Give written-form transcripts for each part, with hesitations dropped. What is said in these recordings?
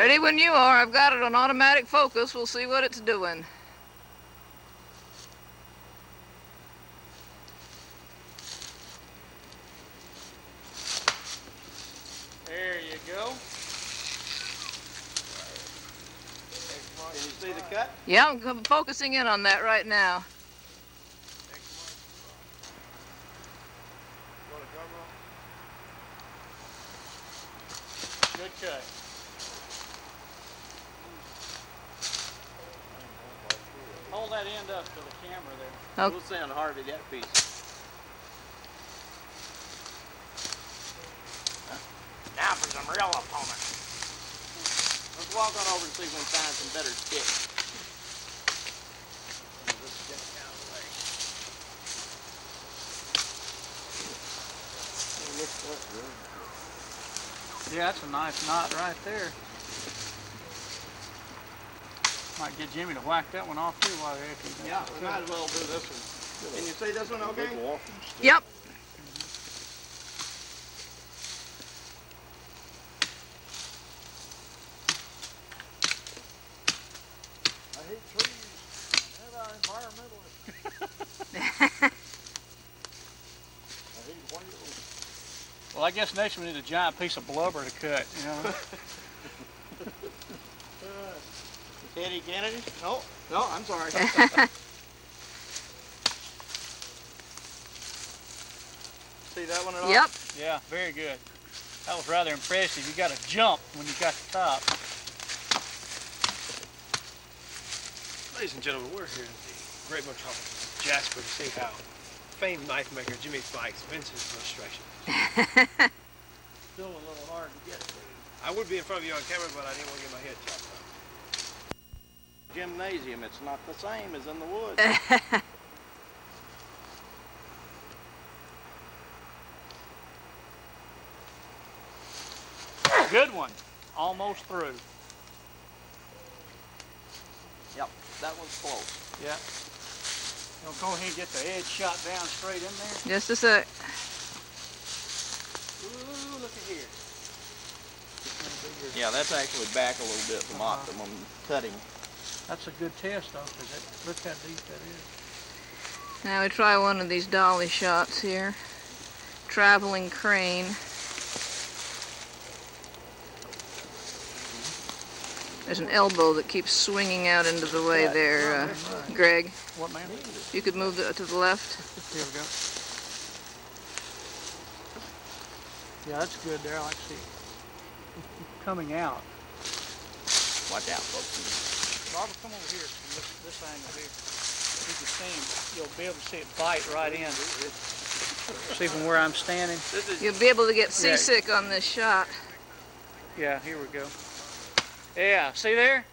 Ready when you are. I've got it on automatic focus. We'll see what it's doing. There you go. Can you see the cut? Yeah, I'm focusing in on that right now. Good cut. Hold that end up to the camera there. Okay. We'll send Harvey that piece. Now for some real opponent. Let's walk on over and see if we can find some better sticks. Yeah, that's a nice knot right there. Might get Jimmy to whack that one off too while they're at it. Yeah, we might as well do this one. Can you see this one okay? Yep. I hate trees. And our environmentalists. I hate whales. Well, I guess next we need a giant piece of blubber to cut, you know. Eddie Kennedy? No, I'm sorry. See that one at all? Yep. Yeah, very good. That was rather impressive. You got to jump when you got the top. Ladies and gentlemen, we're here in the great metropolis of Jasper to see how famed knife maker Jimmy Fikes vents his frustration. Still a little hard to get to. I would be in front of you on camera, but I didn't want to get my head chopped off. Gymnasium, it's not the same as in the woods. Good one. Almost through. Yep, that one's close. Yeah. You'll go ahead and get the edge shot down straight in there. Just a sec. Ooh, look at here. Yeah, that's actually back a little bit from optimum cutting. That's a good test though, because look how deep that is. Now we try one of these dolly shots here. Traveling crane. There's an elbow that keeps swinging out into the way there, Greg. What, man? You could move it to the left. Here we go. Yeah, that's good there. I like to see it coming out. Watch out, folks. Robert, come over here from this angle here. You can see him. You'll be able to see it bite right in. See from where I'm standing? You'll be able to get seasick on this shot. Yeah, here we go. Yeah, see there?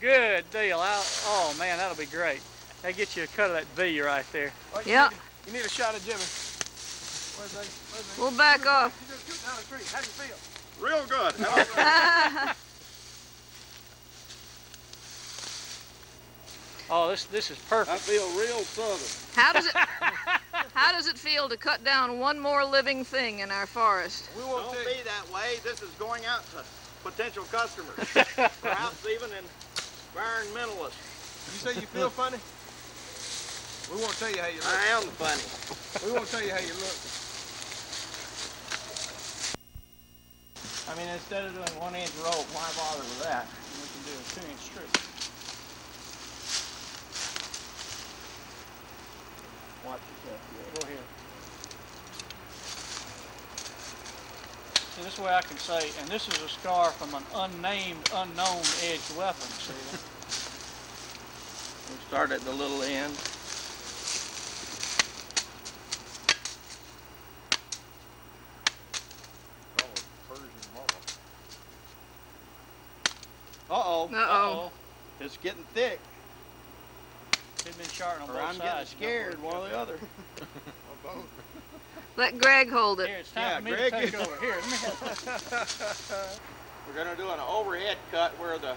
Good deal. Oh man, that'll be great. That gets you a cut of that V right there. Yeah. You need a shot of Jimmy. We'll back off. You just shoot down the tree. How do you feel? Real good. Oh, this is perfect. I feel real southern. How does it feel to cut down one more living thing in our forest? We won't be that way. This is going out to potential customers, perhaps even environmentalists. You say you feel funny? We won't tell you how you look. I am funny. We won't tell you how you look. I mean, instead of doing 1-inch rope, why bother with that? We can do a 2-inch strip. Watch yourself here. Go ahead. See, this way I can say, and this is a scar from an unnamed, unknown edged weapon. See that? We'll start at the little end. Uh-oh. Uh-oh. It's getting thick. It's been sharpened on Or both I'm sides. getting scared, one or the other. Let Greg hold it. Here, it's time for me Greg. to take over. Here, let me help you. We're going to do an overhead cut where the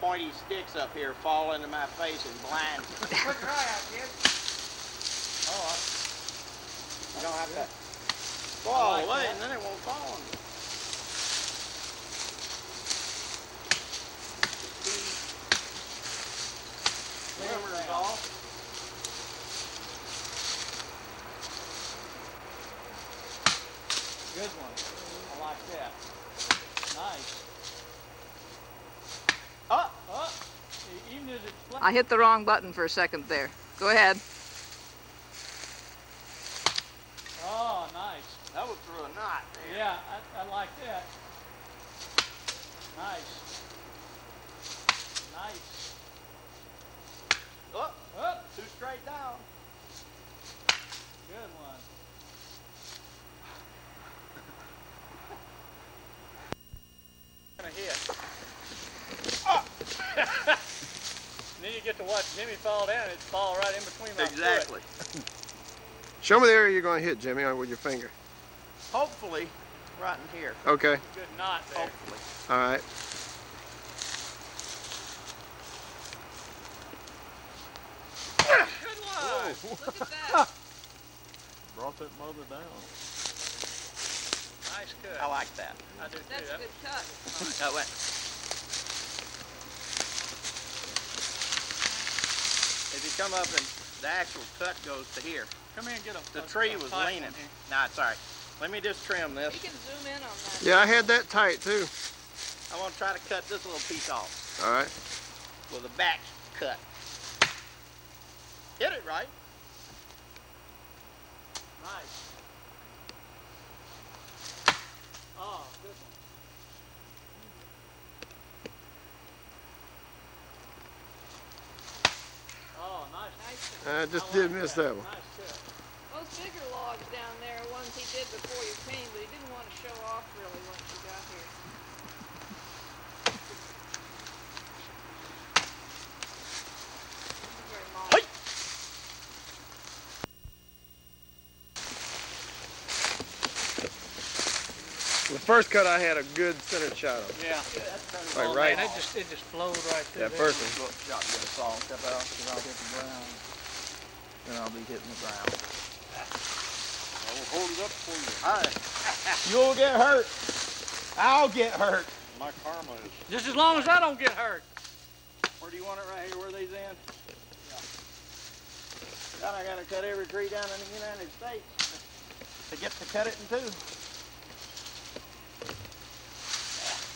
pointy sticks up here fall into my face and blind me. Put your eye out, kid. Oh, You don't have to fall away and then it won't fall on you. Slimmer's off. Good one. I like that. Nice. Up. Up. Even as it's flat. I hit the wrong button for a second there. Go ahead. Oh, nice. That was through a knot there. Yeah, I like that. Nice. Nice. Up. Up. Two straight down. Good one. Gonna hit. And then you get to watch Jimmy fall down. It'd fall right in between my Exactly. foot. Show me the area you're going to hit, Jimmy, with your finger. Hopefully, right in here. Okay. Good knot there. Hopefully. All right. Good one. Look at that. Brought that mother down. Nice cut. I like that. I do too. That's a good cut. That went. If you come up and the actual cut goes to here. Come here and get The tree was leaning. Nah, it's all right. Let me just trim this. You can zoom in on that. Yeah, I had that tight too. I want to try to cut this little piece off All right. with a back cut. Hit it right. Nice. Oh, good one. Oh, nice. Nice. I just did miss that one. Nice cut. Those bigger logs down there are ones he did before you came, but he didn't want to show off really once you got here. Very modern. Hey! The first cut I had a good center shot on. Yeah. Like Oh, right. man, it just flowed right through Yeah, there. first one. Look, shot get a saw step out, because I'll hit the ground. Then I'll be hitting the ground. I will hold it up for you. All right. You'll get hurt. I'll get hurt. My karma is. Just as long as I don't get hurt. Where do you want it, right here where these end? Yeah. God, I gotta cut every tree down in the United States to get to cut it in two.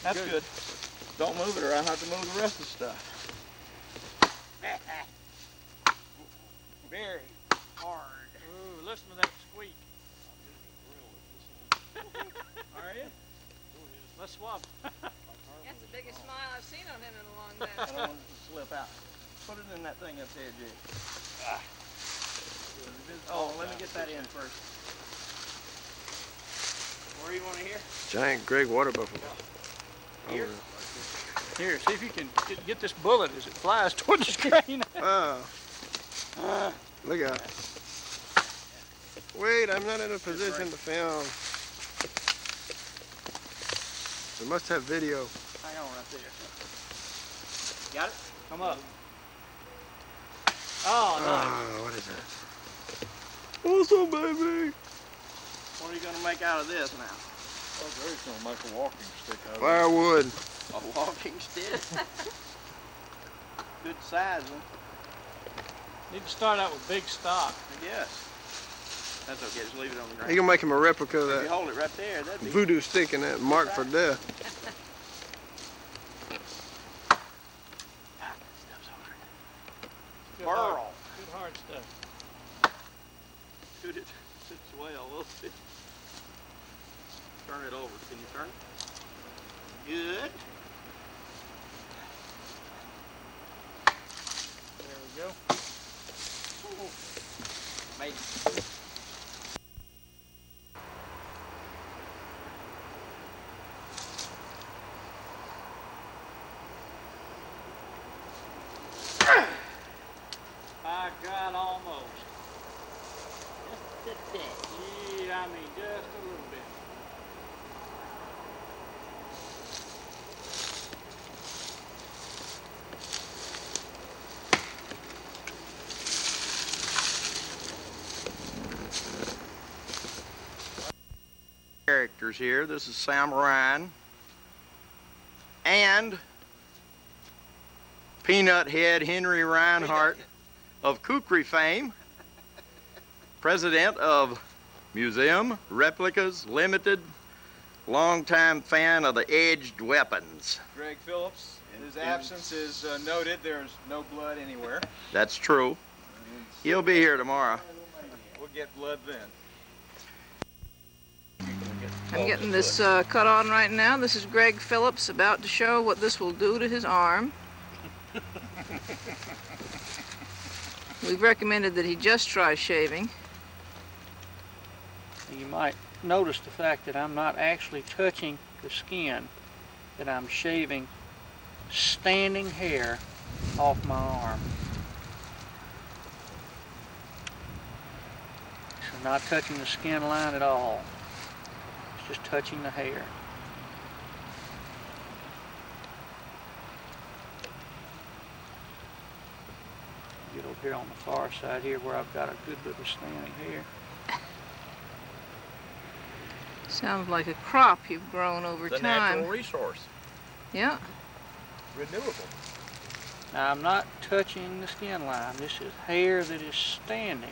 That's good. Don't move it or I'll have to move the rest of the stuff. Very hard. Ooh, listen to that squeak. Are you? Let's swap. That's the biggest smile I've seen on him in a long I time. don't want it to slip out. Put it in that thing up there, Jig. Oh, let me get that in first. Where do you want to hear? Giant gray water buffalo. Here? Here, see if you can get this bullet as it flies toward the screen. Oh. Look out. Wait, I'm not in a position to film. We must have video. Hang on right there. Got it? Come up. Oh, nice. Oh, what is that? Awesome, baby. What are you going to make out of this now? Oh, Gary's gonna make a walking stick out of it. Firewood. A walking stick? Good sizing. Need to start out with big stock. I guess. That's okay, just leave it on the ground. You can make him a replica of If you that hold it right there, that'd be... voodoo stick and that mark for death. Good Burl. hard, good hard stuff. Shoot it. It's well. We'll see. Turn it over. Can you turn it? Good. There we go. Made it. By God, almost. Just a bit. Yeah, I mean, just a little bit. Characters here. This is Sam Ryan and Peanut Head Henry Reinhardt of kukri fame, president of Museum Replicas Limited, longtime fan of the edged weapons. Greg Phillips, in his absence is noted. There's no blood anywhere. That's true. He'll be here tomorrow. We'll get blood then. I'm getting this cut on right now. This is Greg Phillips about to show what this will do to his arm. We've recommended that he just try shaving. You might notice the fact that I'm not actually touching the skin, that I'm shaving standing hair off my arm. So not touching the skin line at all. It's just touching the hair. Get over here on the far side here where I've got a good bit of standing hair. Sounds like a crop you've grown over The time. natural resource. Yeah. Renewable. Now I'm not touching the skin line. This is hair that is standing.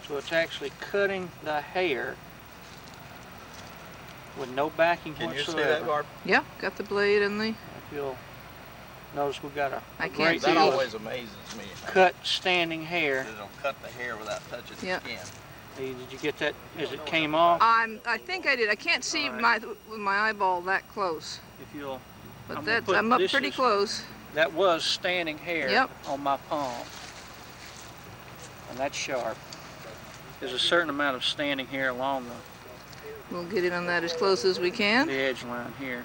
So it's actually cutting the hair with no backing Can you whatsoever. see that, Barb? Yeah, got the blade and the... If you'll notice, we've got a I can't great see That deal it. of always amazes me. cut standing hair. It'll cut the hair without touching Yeah. the skin. Hey, did you get that as it came off? I think I did. I can't see All right. with my eyeball that close. If you'll, But I'm gonna that's, put I'm up this pretty as- close. that was standing hair Yep. on my palm. And that's sharp. There's a certain amount of standing hair along We'll get in on that as close as we the can. edge line here.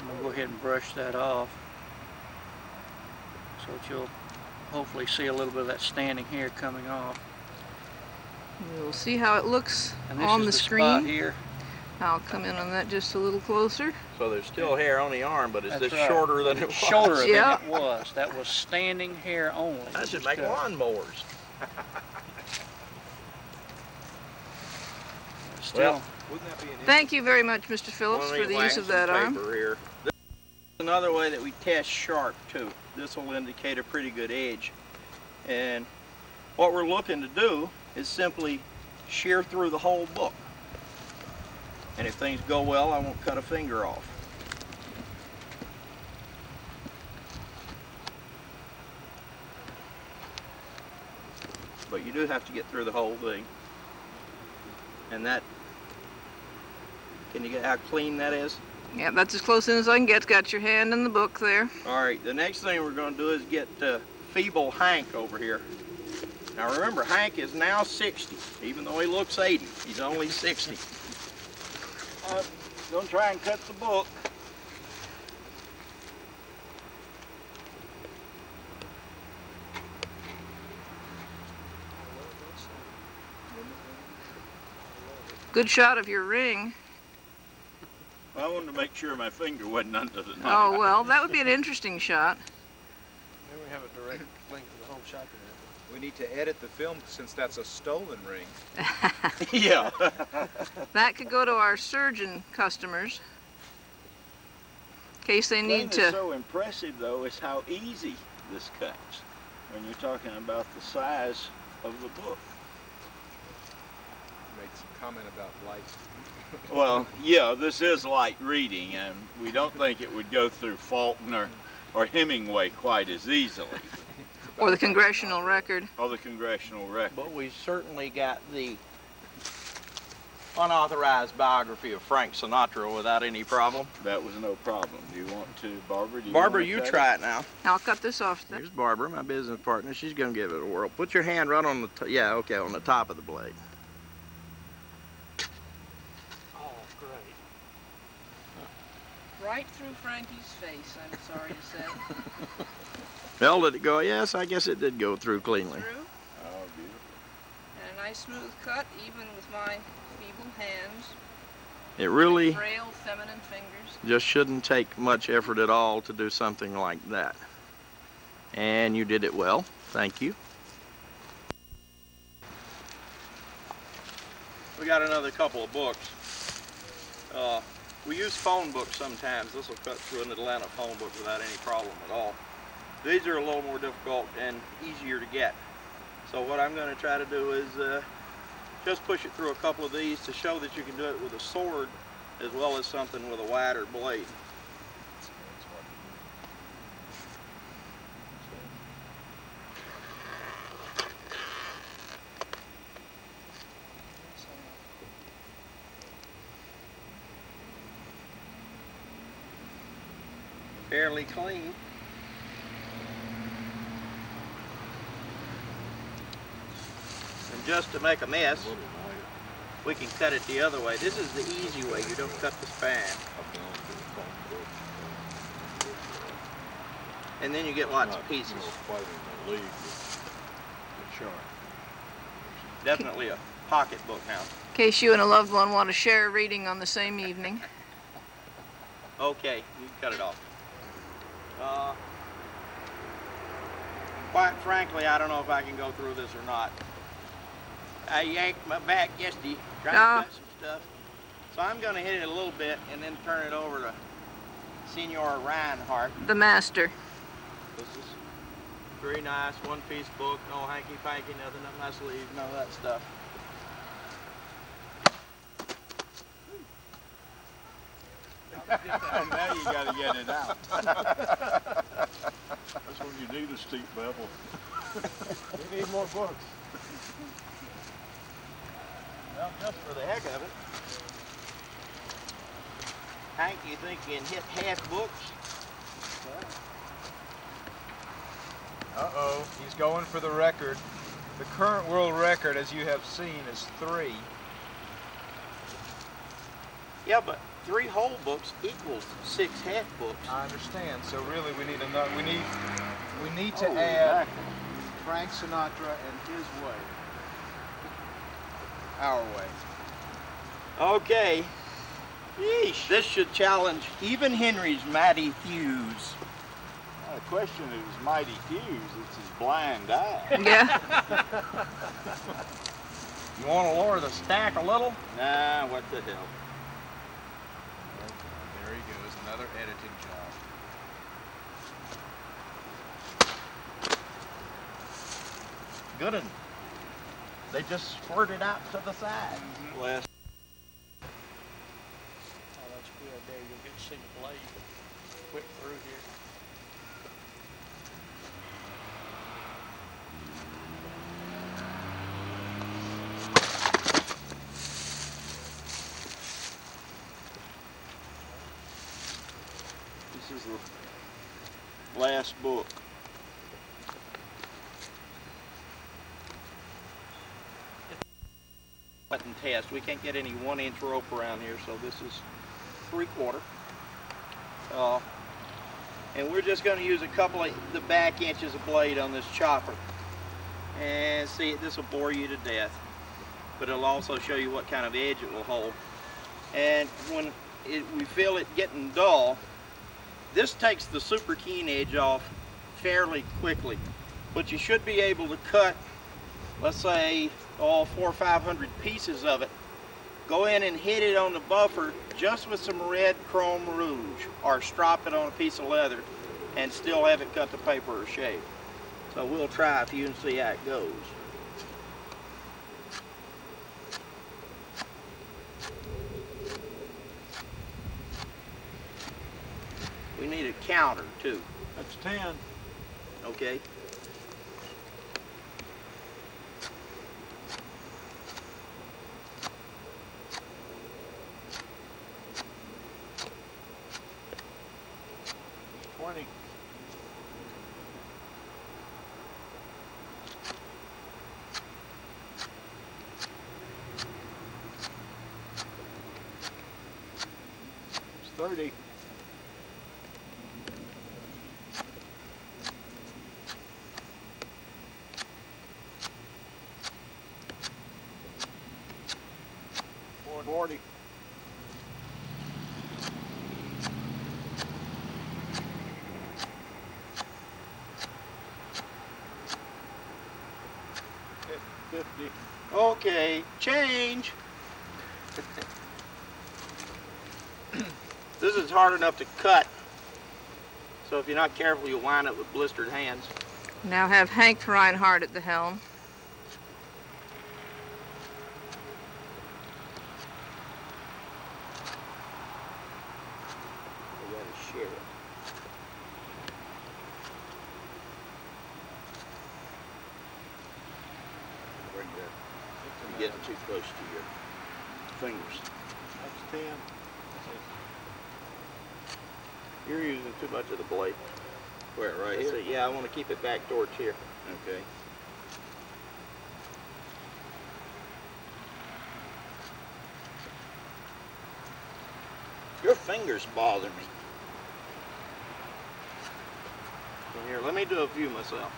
I'm gonna go ahead and brush that off so that you'll hopefully see a little bit of that standing hair coming off. We'll see how it looks And this on is the spot screen. here. I'll come in on that just a little closer. So there's still hair on the arm, but it's That's just right. shorter than it was. Shorter Yeah. than it was. That was standing hair only. That should Just, make lawnmowers. Still, Well, Wouldn't that be an Thank you very much, Mr. Phillips, Let for me the use wax of some that arm. paper here. This is another way that we test sharp too. This will indicate a pretty good edge. And what we're looking to do is simply shear through the whole book. And if things go well, I won't cut a finger off. But you do have to get through the whole thing. And that, can you get how clean that is? Yeah, that's as close in as I can get. Got your hand in the book there. All right, the next thing we're going to do is get feeble Hank over here. Now remember, Hank is now 60, even though he looks 80. He's only 60. Don't try and cut the book. Good shot of your ring. I wanted to make sure my finger wasn't under the knife. Oh, well, that would be an interesting shot. Maybe we have a direct link to the home shopping app. We need to edit the film since that's a stolen ring. Yeah. That could go to our surgeon customers in case they need What's to. so impressive, though, is how easy this cuts when you're talking about the size of the book. Made some comment about light. Well, yeah, this is light reading, and we don't think it would go through Faulkner or Hemingway quite as easily, Or the congressional record. or the congressional record. But we certainly got the unauthorized biography of Frank Sinatra without any problem. That was no problem. Do you want to, Barbara? Do you Barbara, want to you cut try it now. I'll cut this off. Here's Barbara, my business partner. She's going to give it a whirl. Put your hand right on the, yeah, okay, on the top of the blade. oh, great. Right through Frankie's face, I'm sorry to say. Well, did it go? Yes, I guess it did go through cleanly. Through. Oh, beautiful. And a nice smooth cut, even with my feeble hands. It really Frail, feminine fingers. just shouldn't take much effort at all to do something like that. And you did it well. Thank you. We got another couple of books. We use phone books sometimes. This will cut through an Atlanta phone book without any problem at all. These are a little more difficult and easier to get. So what I'm going to try to do is just push it through a couple of these to show that you can do it with a sword as well as something with a wider blade. Fairly clean. And just to make a mess, we can cut it the other way. This is the easy way. You don't cut the span. And then you get lots of pieces. Definitely a pocket book now. In case you and a loved one want to share a reading on the same evening. Okay, you can cut it off. Quite frankly, I don't know if I can go through this or not. I yanked my back yesterday trying to cut some stuff. So I'm going to hit it a little bit and then turn it over to Senor Reinhardt. The master. This is very nice, one-piece book, no hanky-panky, nothing up my sleeve, none of that stuff. Now you got to get it out. That's when you need a steep bevel. We need more books. Well, just for the heck of it. Hank, you think you can hit half books? Uh-oh, he's going for the record. The current world record, as you have seen, is 3. Yeah, but 3 whole books equals 6 half books. I understand. So really, we need another. We need to add Frank Sinatra and his way. Our way. Okay. Yeesh. This should challenge even Henry's mighty thews. The question is mighty Hughes. It's his blind eye. Yeah. You want to lower the stack a little? Nah, what the hell. There he goes, another editing job. Good one. They just squirted out to the side. Last. Oh, that's good. There, you'll get to see the blade whip through here. This is the last book. Button test. We can't get any 1-inch rope around here, so this is 3/4. And we're just going to use a couple of the back inches of blade on this chopper. And see, this will bore you to death, but it'll also show you what kind of edge it will hold. And when we feel it getting dull, this takes the super keen edge off fairly quickly, but you should be able to cut, let's say, all 400 or 500 pieces of it. Go in and hit it on the buffer just with some red chrome rouge, or strop it on a piece of leather and still have it cut to paper or shape. So we'll try a few and see how it goes. We need a counter too. That's 10. Okay. It's 30. $40. $50. Okay, change. This is hard enough to cut, so if you're not careful, you'll wind up with blistered hands. Now have Hank Reinhardt at the helm. We gotta share it. Bring that. You're getting too close to your fingers. That's 10. You're using too much of the blade. Where, right That's here? it. Yeah, I want to keep it back towards here. Okay. Your fingers bother me. So here, let me do a few myself.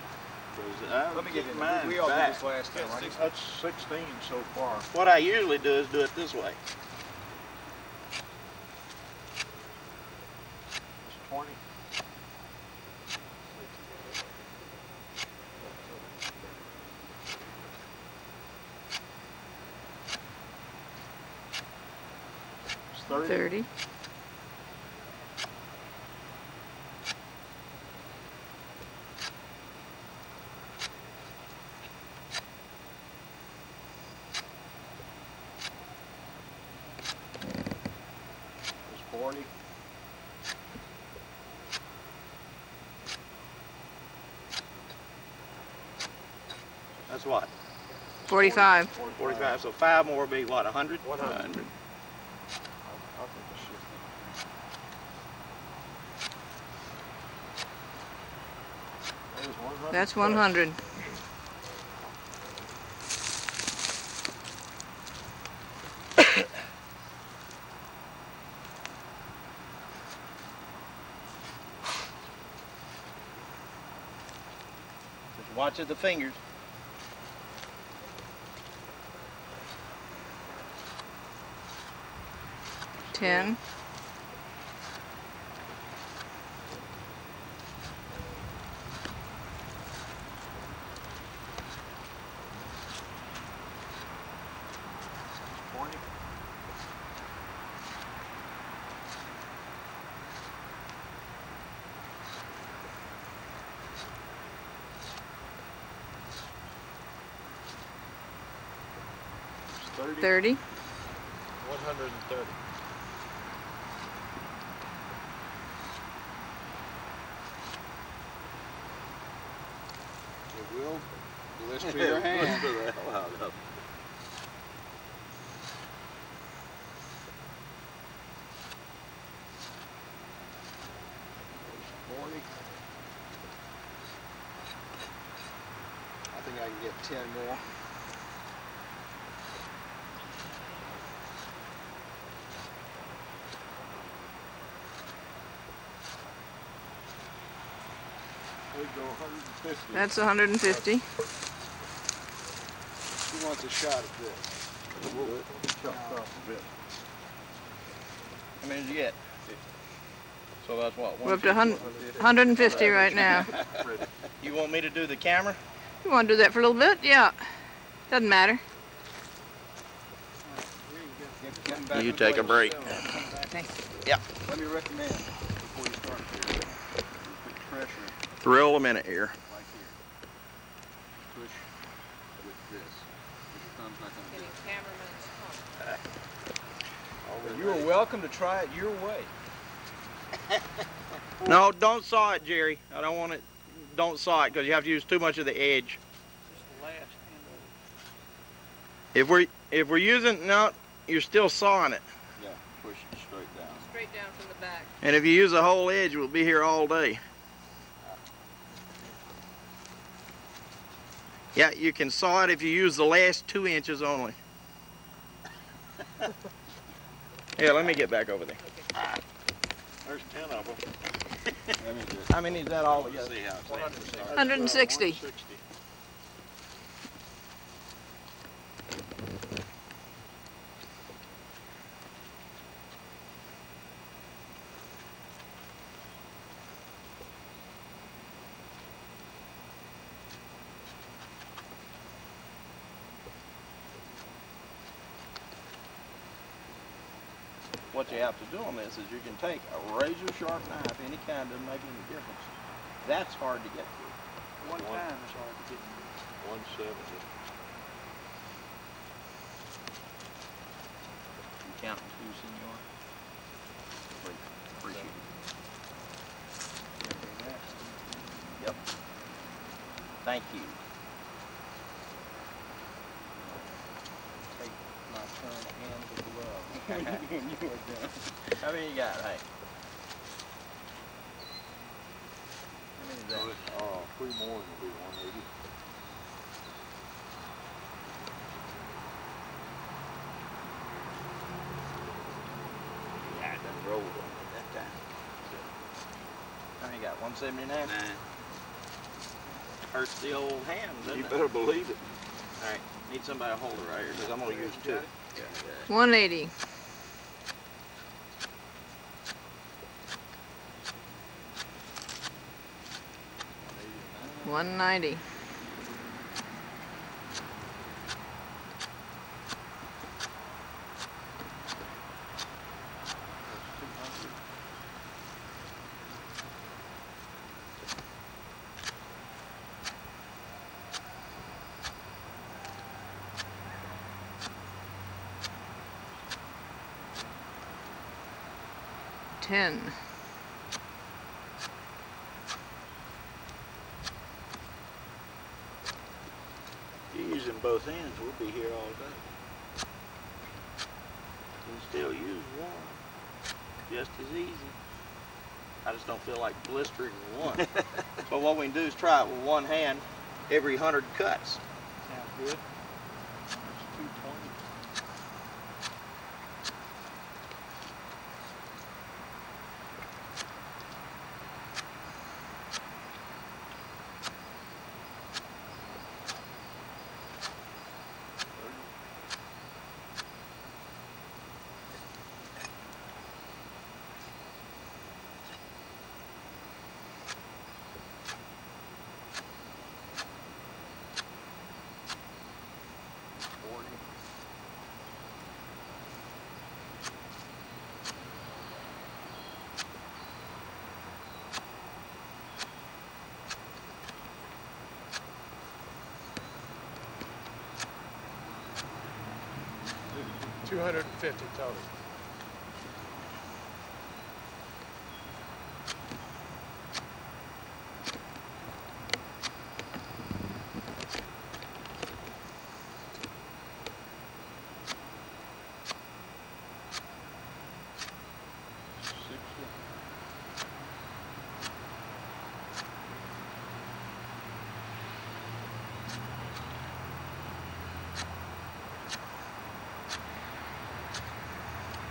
Let me get mine We all did back. this last time, right? That's 16 so far. What I usually do is do it this way. That's 20. It's 30. 30. It's 40. That's what? 45. 45. So 5 more would be what, 100? 100. I think it's shifting. There's 100. That's 100. Just watch at the fingers. Ten. It's 20. It's 30. 30. 130. You will blister your hand. Blister the hell out of it. There's 40. I think I can get 10 more. We go 150. That's 150. Who wants a shot at this? We'll chop it off a bit. How many did you get? So that's what? We're up to 150 right now. You want me to do the camera? You want to do that for a little bit? Yeah. Doesn't matter. You take a break. Let me recommend before you start here, put pressure Thrill a minute here. right here. Push with this. Your thumb's not going to do it. You are welcome to try it your way. No, don't saw it, Jerry. I don't want it. Don't saw it because you have to use too much of the edge. Just the last end of it. If we're using no, you're still sawing it. Yeah, push it straight down. Straight down from the back. And if you use the whole edge, we'll be here all day. Yeah, you can saw it if you use the last 2 inches only. Here, let me get back over there. There's 10 of them. Let me just How many is that all together? see how it's 160. 160. what you have to do on this is you can take a razor sharp knife, any kind, doesn't make any difference. That's hard to get through. One time is hard to get through. 170. You counting too, senor? Appreciate it. Yep. Thank you. Take my turn to hand the glove. You are done. How many you got, hey? How many is that? 3 more will be 180. Yeah, it done rolled on me that time. How many you got? 179? 9. Hurts the old hand, doesn't You it? better believe it. All right, need somebody to hold it right here because I'm going to use 2. 180. $190. $10. You're using both hands, we'll be here all day. You can still use one, just as easy. I just don't feel like blistering one. So what we can do is try it with one hand every 100 cuts. Sounds good. That's 220. $250 total.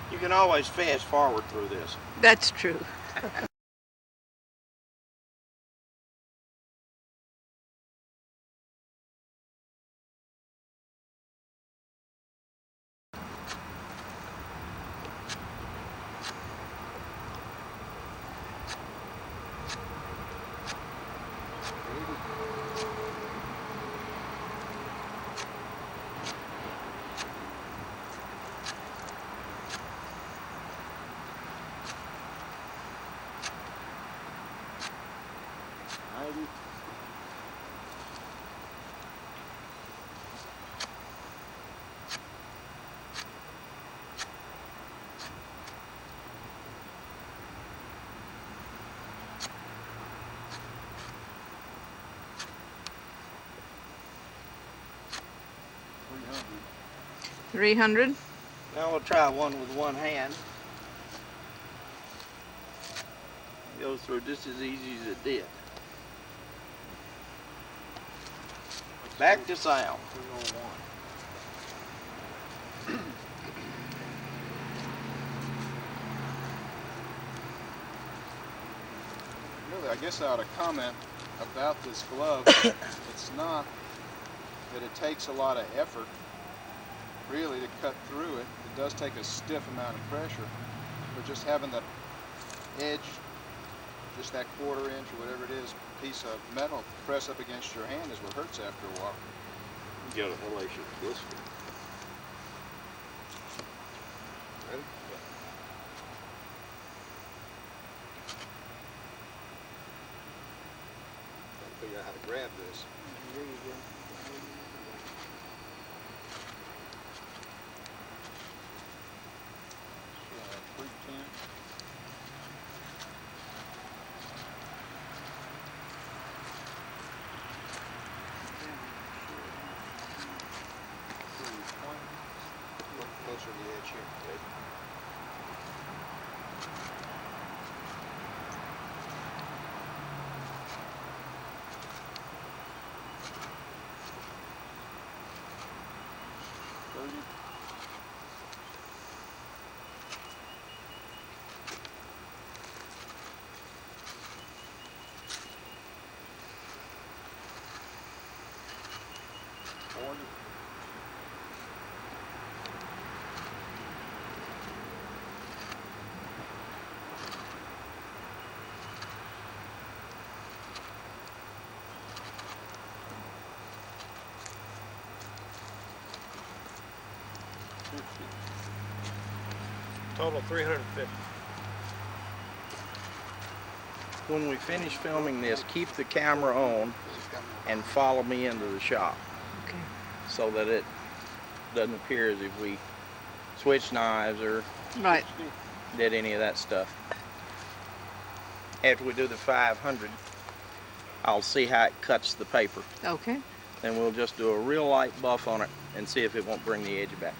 You can always fast forward through this. That's true. $300. Now we'll try one with one hand. It goes through just as easy as it did. Back to sound. Really, I guess I ought to comment about this glove. It's not that it takes a lot of effort really to cut through it. It does take a stiff amount of pressure, but just having the edge, just that 1/4 inch or whatever it is, piece of metal press up against your hand is what hurts after a while. You got a hellacious blister. Ready? figure out how to grab this. There you go. Closer to the edge here, Dave. Total 350. When we finish filming this, keep the camera on and follow me into the shop. Okay. So that it doesn't appear as if we switched knives or Right. did any of that stuff. After we do the 500, I'll see how it cuts the paper. Okay. Then we'll just do a real light buff on it and see if it won't bring the edge back.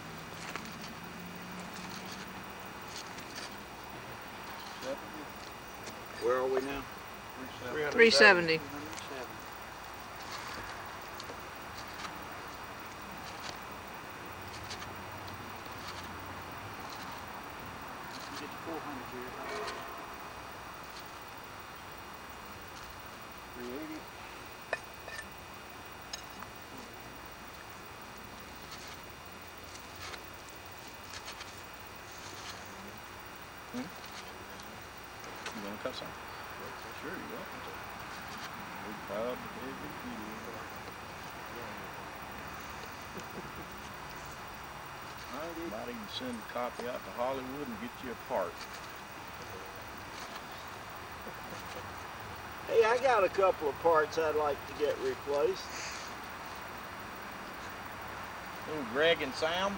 Where are we now? 370. Get to 400 here. 380. You want to cut some? Sure, you're welcome to. We're proud to be with you. Might even send a copy out to Hollywood and get you a part. Hey, I got a couple of parts I'd like to get replaced. Ooh, Greg and Sam.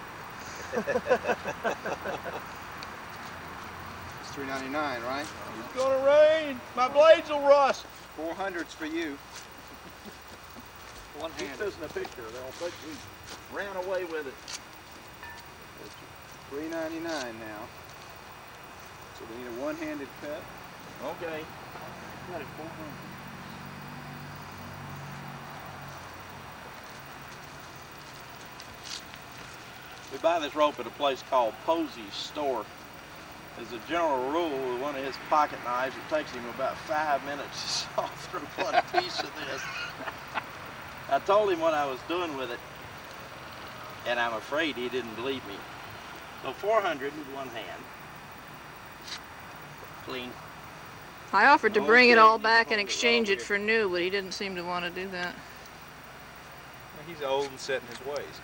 It's $3.99, right? It's gonna rain. My blades will rust. 400's for you. One Keep hand. this in a picture. They'll think we ran away with it. $3.99 now. So we need a one-handed cut. Okay. Got it 400. We buy this rope at a place called Posey's Store. As a general rule, with one of his pocket knives, it takes him about 5 minutes to saw through one piece of this. I told him what I was doing with it, and I'm afraid he didn't believe me. So 400 with one hand. Clean. I offered to bring it Okay, all you back can and hold it exchange right it over for new, but he didn't seem to want to do that. He's old and set in his ways.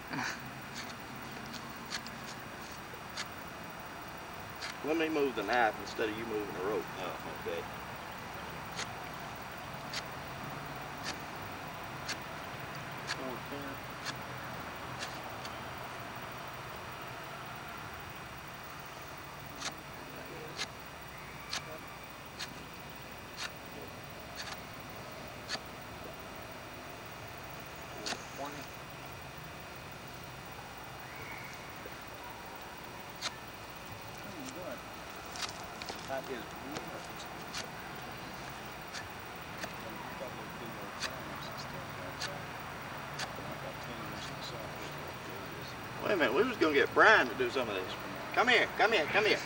Let me move the knife instead of you moving the rope. Oh, okay. Wait a minute, we was gonna get Brian to do some of this. Come here, come here, come here.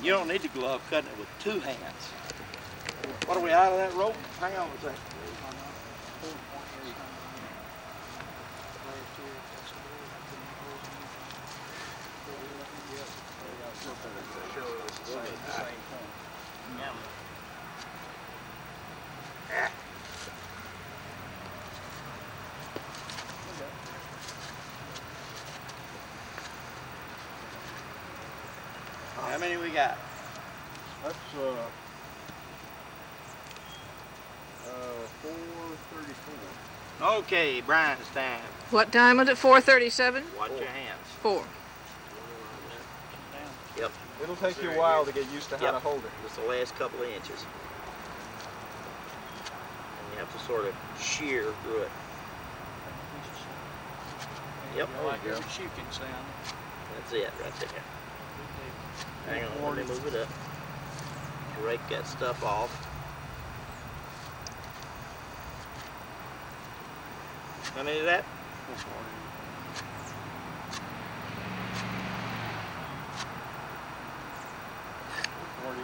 You don't need the glove cutting it with two hands. What are we out of that rope? Hang on a second. How many we got? That's Okay, Brian's time. What time is it? 4:37? Watch your hands. 4. Yep. It'll take you a while to get used to how to hold it. Just the last couple of inches. And you have to sort of shear through it. Yep. Like every shooting sound. That's it right there. Hang on, let me move it up. Rake that stuff off. How many of that? 48.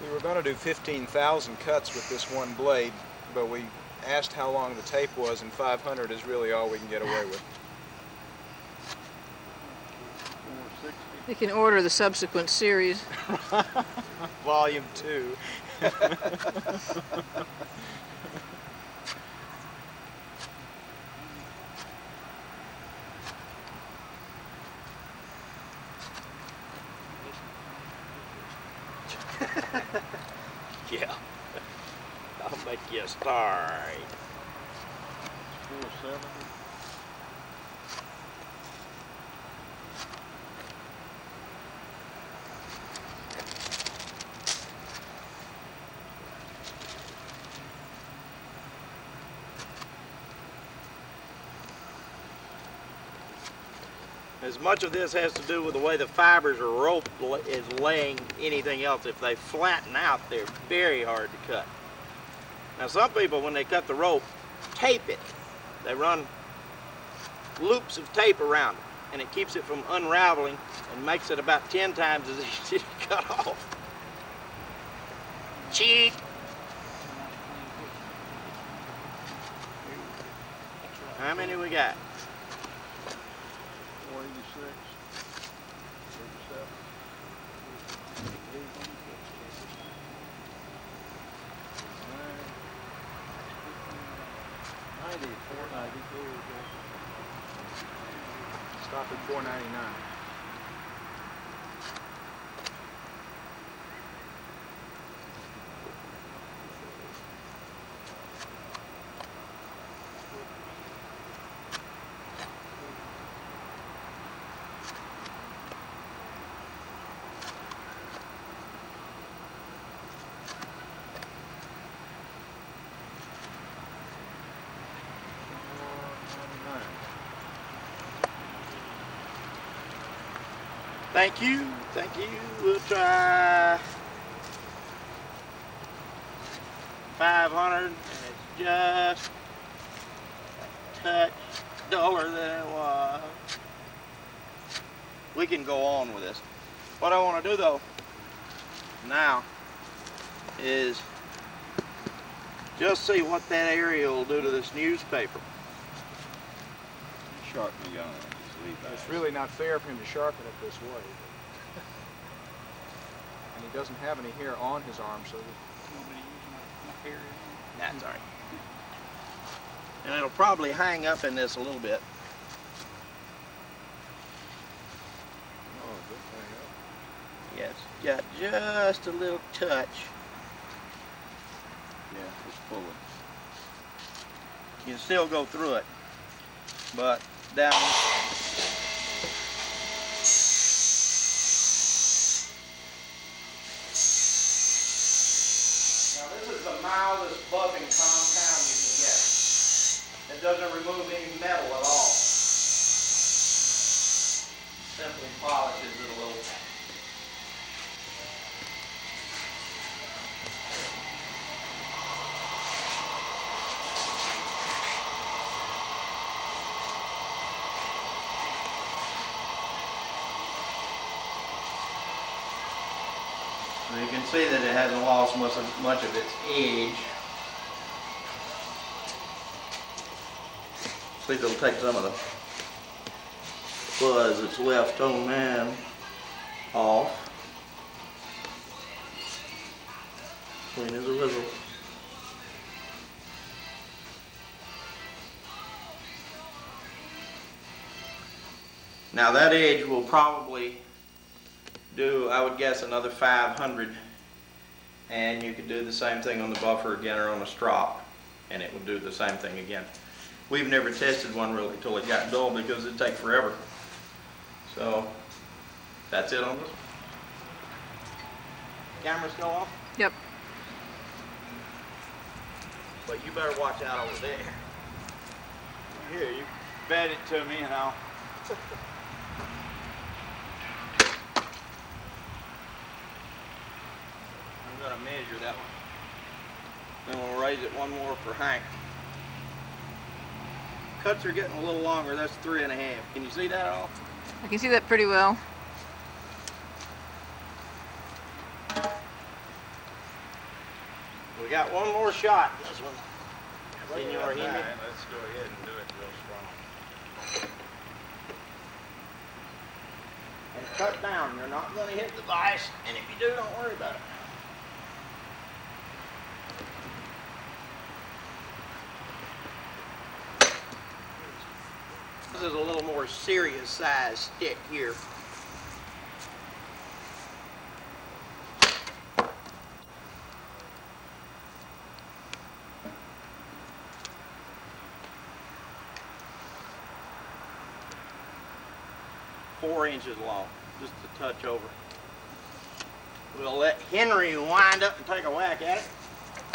We were going to do 15,000 cuts with this one blade, but we asked how long the tape was, and 500 is really all we can get away with. You can order the subsequent series. Volume 2. Yeah. I'll make you a star. 470. As much of this has to do with the way the fibers or rope is laying anything else. If they flatten out, they're very hard to cut. Now some people, when they cut the rope, tape it. They run loops of tape around it, and it keeps it from unraveling and makes it about 10 times as easy to cut off. Cheat! How many we got? 486. 37. 90, 490. Stop at 499. Thank you, thank you. We'll try 500, and it's just a touch duller than it was. We can go on with this. What I want to do though now is just see what that area will do to this newspaper. Sharpen the gun. It's really not fair for him to sharpen it this way. And he doesn't have any hair on his arm, so That's all right. And it'll probably hang up in this a little bit. Oh, good thing up. Yes, got just a little touch. Yeah, just pull it. You can still go through it, but down. Now this is the mildest buffing compound you can get. It doesn't remove any metal at all. Simply polishes it a little. So you can see that it hasn't lost much of its edge. See, it'll take some of the fuzz that's left on that off. Clean as a whistle. Now that edge will probably do, I would guess, another 500, and you could do the same thing on the buffer again or on a strop, and it will do the same thing again. We've never tested one really until it got dull because it'd take forever. So that's it on this one. Camera still off? Yep. But you better watch out over there. Here, you bet it to me and I'll... I'm going to measure that one. Then we'll raise it one more for Hank. Cuts are getting a little longer. That's 3.5. Can you see that at all? I can see that pretty well. We got one more shot in this one. Senor Hemi. Let's go ahead and do it real strong. And cut down. You're not going to hit the vise, and if you do, don't worry about it. This is a little more serious size stick here. Four inches long, just a touch over. We'll let Henry wind up and take a whack at it.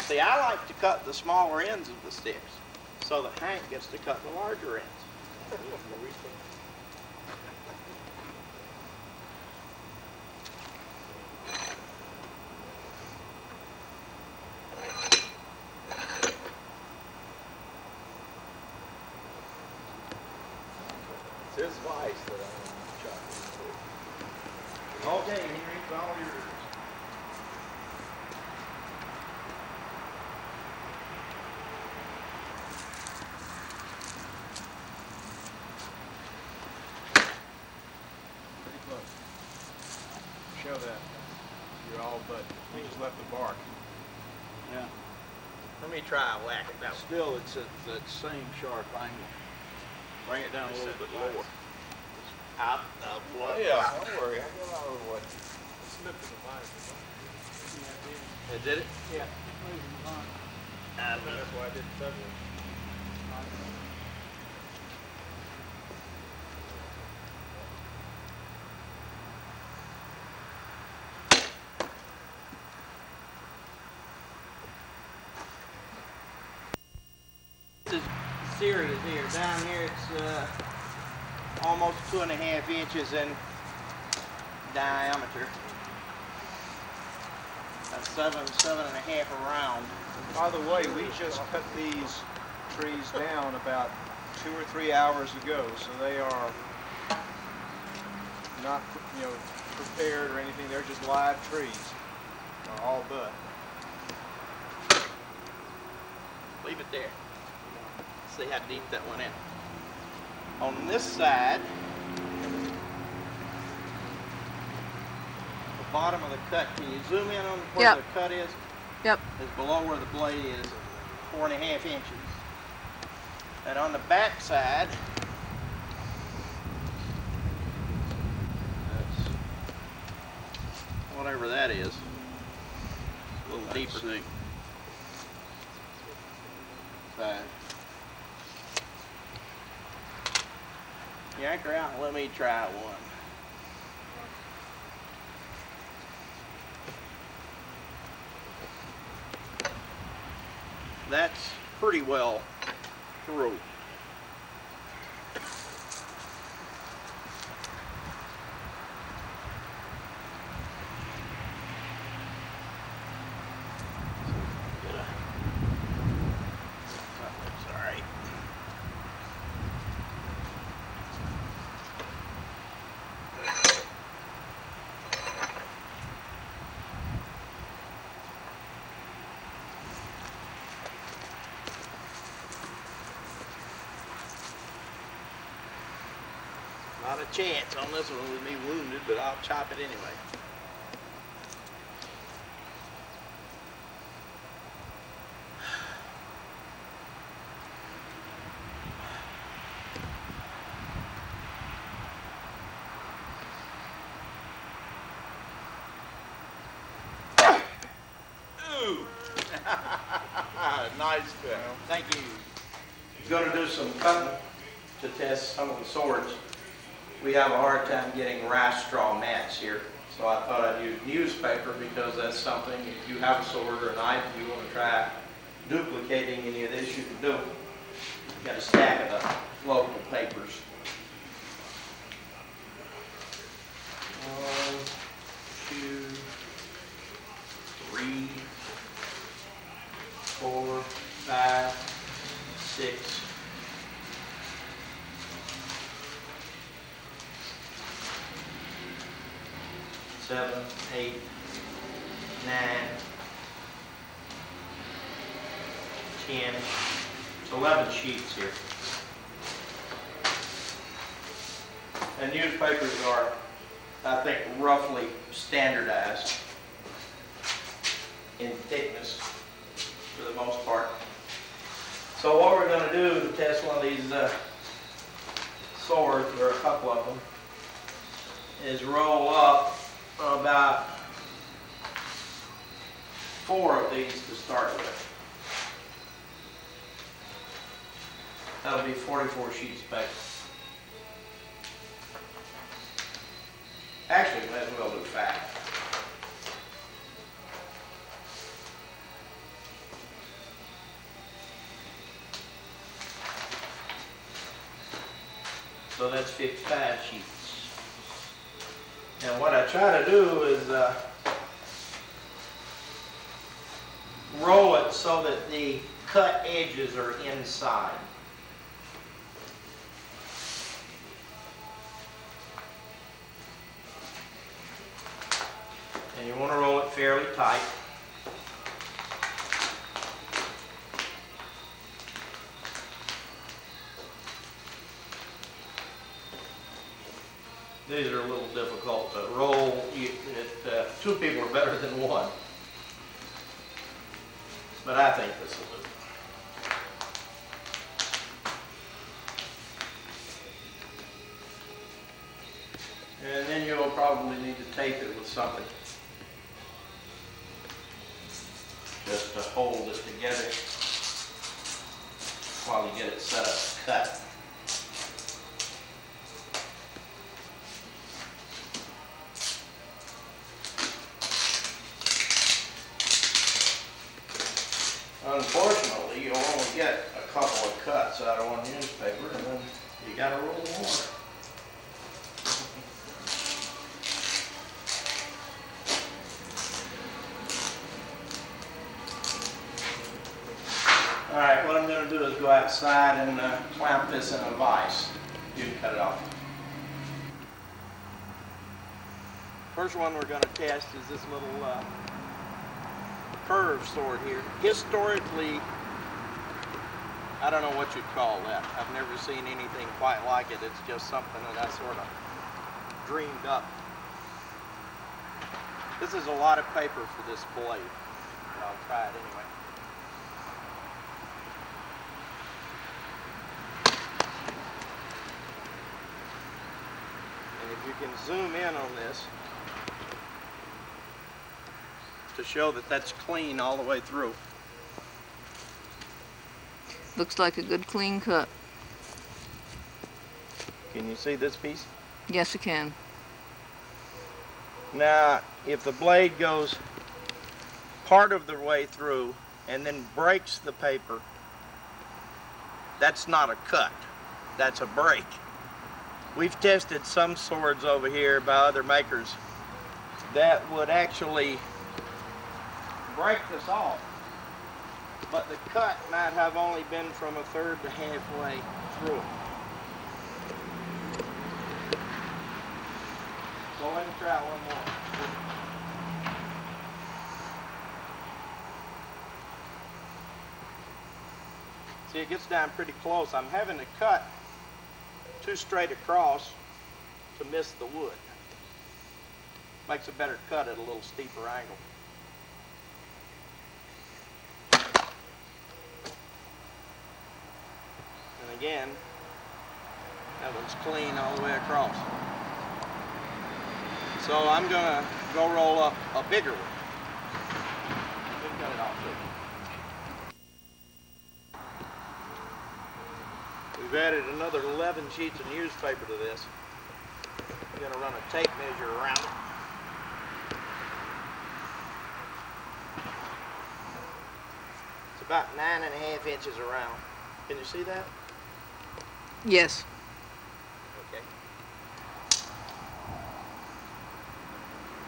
See, I like to cut the smaller ends of the sticks so that Hank gets to cut the larger ends. It's his vice that I want to chop into. Okay, Henry, it's all yours. Pretty close. Show that. You're all but. We just left the bark. Yeah. Let me try a whack at that one. Still, it's at that same sharp angle. Bring it down a little bit lower. Out of Oh, yeah, don't worry. I got out of the way. Slip to the vine. Did it? Yeah. That's why I did the tug. This is serious here. Down here it's almost 2.5 inches in diameter. That's 7.5 around. By the way, we just cut these trees down about 2 or 3 hours ago, so they are not, prepared or anything. They're just live trees, all but. Leave it there. See how deep that went in. On this side, the bottom of the cut, can you zoom in on where Yep. the cut is? Yep. Is below where the blade is, 4.5 inches. And on the back side, that's whatever that is. A little deeper. Side. Yank her out and let me try one. That's pretty well through. Sorry. Not a chance on this one with me wounded, but I'll chop it anyway. nice fit. Thank you. Going to do some cutting to test some of the swords. We have a hard time getting rice straw mats here, so I thought I'd use newspaper because that's something, if you have a sword or a knife, you want to try duplicating any of this, you can do it. You've got a stack of the local papers. 1, 2, 3, 4, 5, 6, 7, 8, 9, 10, 11 sheets here. And newspapers are, I think, roughly standardized in thickness for the most part. So what we're going to do to test one of these swords, or a couple of them, is roll up about 4 of these to start with. That'll be 44 sheets of paper. Actually, might as well do 5. So that's 55 sheets. And what I try to do is roll it so that the cut edges are inside. And you want to roll it fairly tight. These are a little difficult to roll. 2 people are better than 1. But I think this will do. And then you'll probably need to tape it with something, just to hold it together while you get it set up to cut. Unfortunately, you'll only get a couple of cuts out of one newspaper, and then you got to roll more. All right, what I'm going to do is go outside and clamp this in a vise. You can cut it off. First one we're going to test is this little curved sword here. Historically, I don't know what you'd call that. I've never seen anything quite like it. It's just something that I sort of dreamed up. This is a lot of paper for this blade, but I'll try it anyway. And if you can zoom in on this, to show that that's clean all the way through. Looks like a good clean cut. Can you see this piece? Yes, I can. Now, if the blade goes part of the way through and then breaks the paper, that's not a cut, that's a break. We've tested some swords over here by other makers that would actually break this off, but the cut might have only been from 1/3 to halfway through it. Go ahead and try one more. See, it gets down pretty close. I'm having to cut too straight across to miss the wood. Makes a better cut at a little steeper angle. And again, that one's clean all the way across. So I'm going to go roll up a bigger one. We can cut it off too. We've added another 11 sheets of newspaper to this. I'm going to run a tape measure around it. It's about 9.5 inches around. Can you see that? Yes. Okay.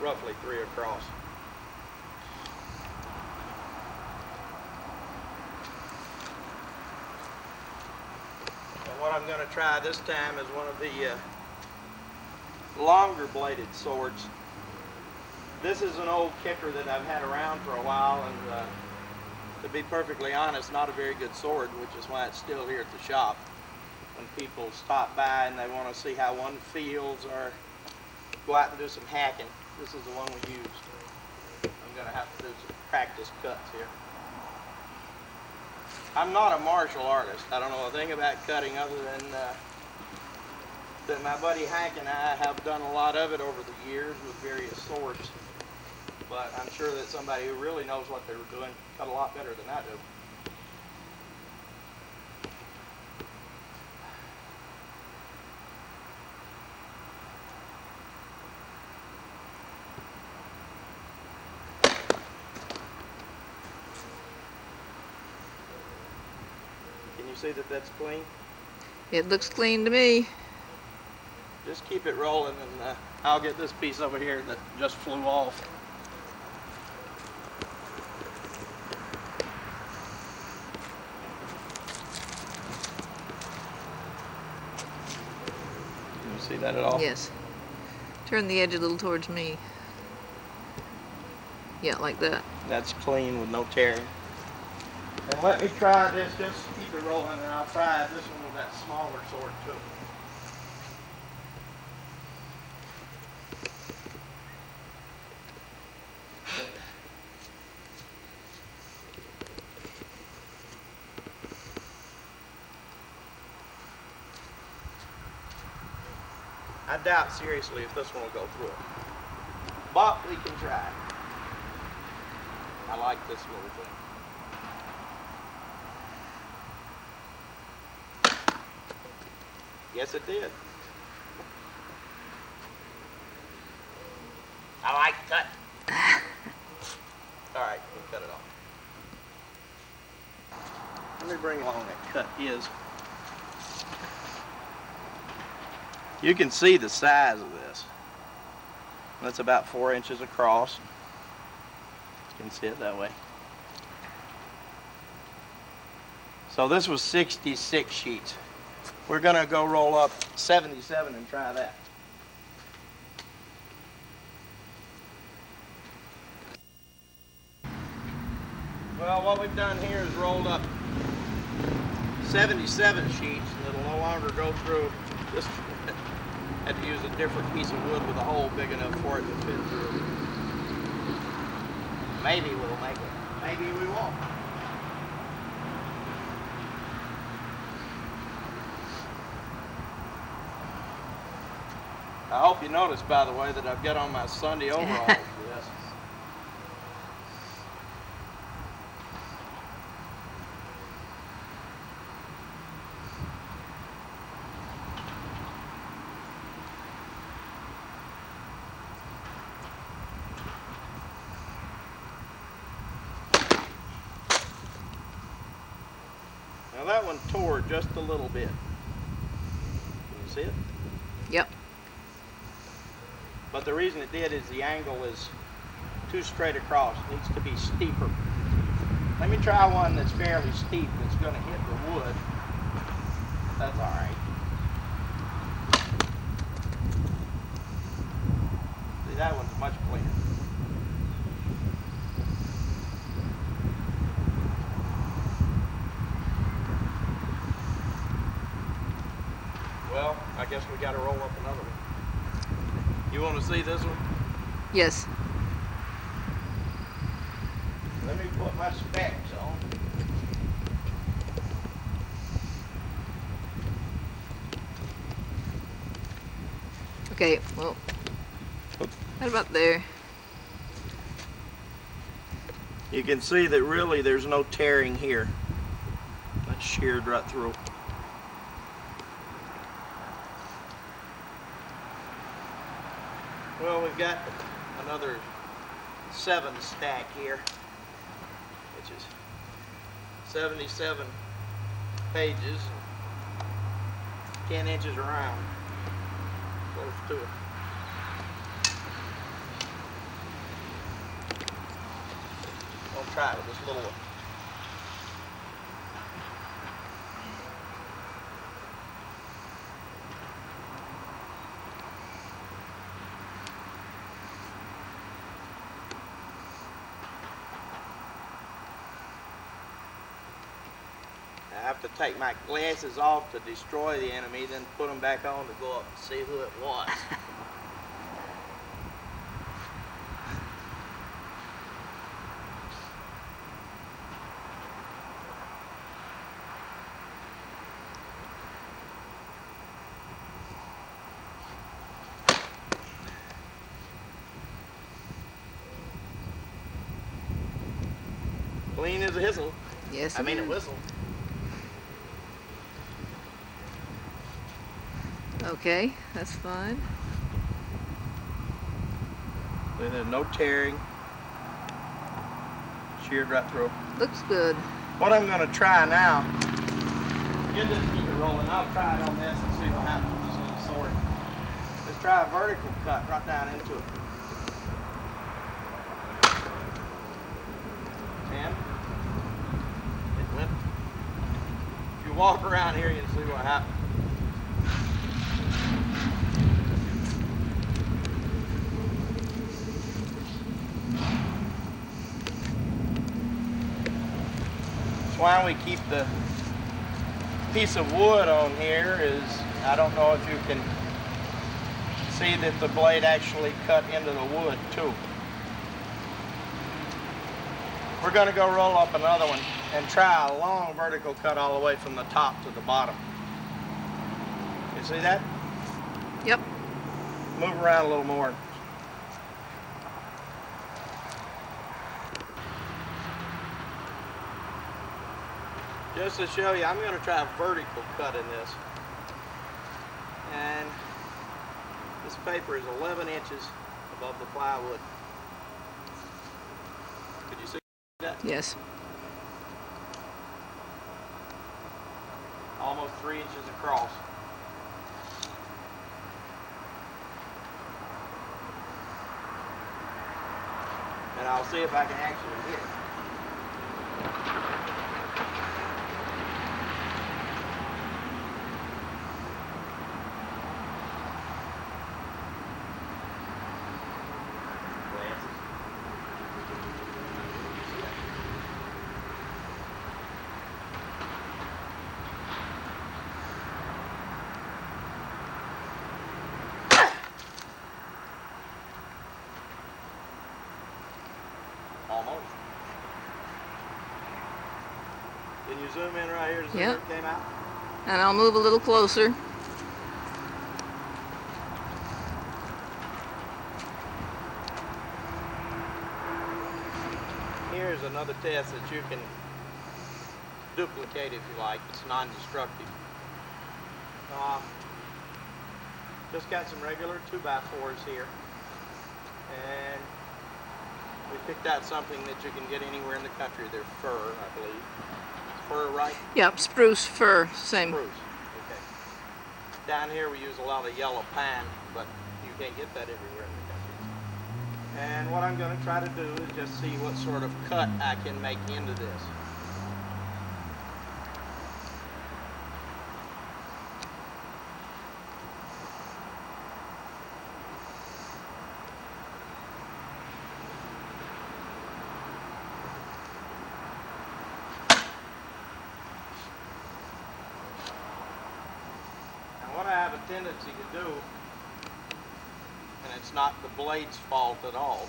Roughly 3 across. And what I'm going to try this time is one of the longer bladed swords. This is an old kicker that I've had around for a while, and to be perfectly honest, not a very good sword, which is why it's still here at the shop. When people stop by and they want to see how one feels or go out and do some hacking, this is the one we used. I'm going to have to do some practice cuts here. I'm not a martial artist. I don't know a thing about cutting other than that my buddy Hank and I have done a lot of it over the years with various swords. But I'm sure that somebody who really knows what they're doing cut a lot better than I do. Can you see that that's clean? It looks clean to me. Just keep it rolling, and I'll get this piece over here that just flew off. Can you see that at all? Yes. Turn the edge a little towards me. Yeah, like that. That's clean with no tearing. And let me try this, just keep it rolling, and I'll try this one with that smaller sword too. I doubt seriously if this one will go through it, but we can try. I like this little thing. Yes, it did. I like cut. All right, we'll cut it off. Let me bring along that cut is. You can see the size of this. That's about 4 inches across. You can see it that way. So this was 66 sheets. We're gonna go roll up 77 and try that. Well, what we've done here is rolled up 77 sheets, and it'll no longer go through. Just had to use a different piece of wood with a hole big enough for it to fit through. Maybe we'll make it. Maybe we won't. I hope you noticed, by the way, that I've got on my Sunday overalls for this. Now that one tore just a little bit. Can you see it? Yep. But the reason it did is the angle is too straight across. It needs to be steeper. Let me try one that's fairly steep that's going to hit the wood. That's all right. See, that one's much cleaner. Well, I guess we got to roll up another one. You want to see this one? Yes. Let me put my specs on. Okay, well, right about there. You can see that really there's no tearing here. That's sheared right through. Well, we've got another 7 stack here, which is 77 pages, 10 inches around, close to it. I'll try it with this little one. I have to take my glasses off to destroy the enemy, then put them back on to go up and see who it was. Clean as a whistle. Yes, I mean a whistle. Okay, that's fine. And there's no tearing. Sheared right through. Looks good. What I'm going to try now, you just keep it rolling. I'll try it on this and see what happens with this little sword. Let's try a vertical cut right down into it. And it went. If you walk around here, you'll see what happens. Why we keep the piece of wood on here is, I don't know if you can see that the blade actually cut into the wood too. We're going to go roll up another one and try a long vertical cut all the way from the top to the bottom. You see that? Yep. Move around a little more. Just to show you, I'm going to try a vertical cut in this. And this paper is 11 inches above the plywood. Could you see that? Yes. Almost 3 inches across. And I'll see if I can actually hit it. Almost. Can you zoom in right here to see where it came out? And I'll move a little closer. Here's another test that you can duplicate if you like. It's non-destructive. Just got some regular 2x4s here. And we picked out something that you can get anywhere in the country. They're fir, I believe. Fir, right? Yep, spruce, fir, same. Spruce. Okay. Down here we use a lot of yellow pine, but you can't get that everywhere in the country. And what I'm going to try to do is just see what sort of cut I can make into this. What I have a tendency to do, and it's not the blade's fault at all,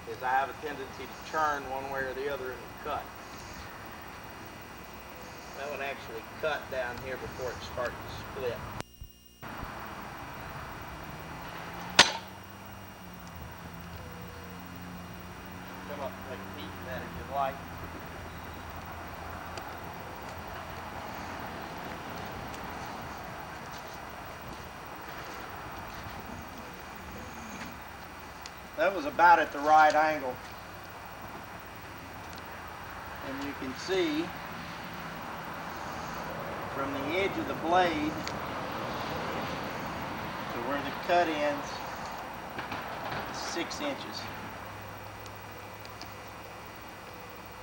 is I have a tendency to turn one way or the other in the cut. That would actually cut down here before it starts to split. Come up and take a peek at that if you'd like. that was about at the right angle. And you can see from the edge of the blade to where the cut ends, 6 inches.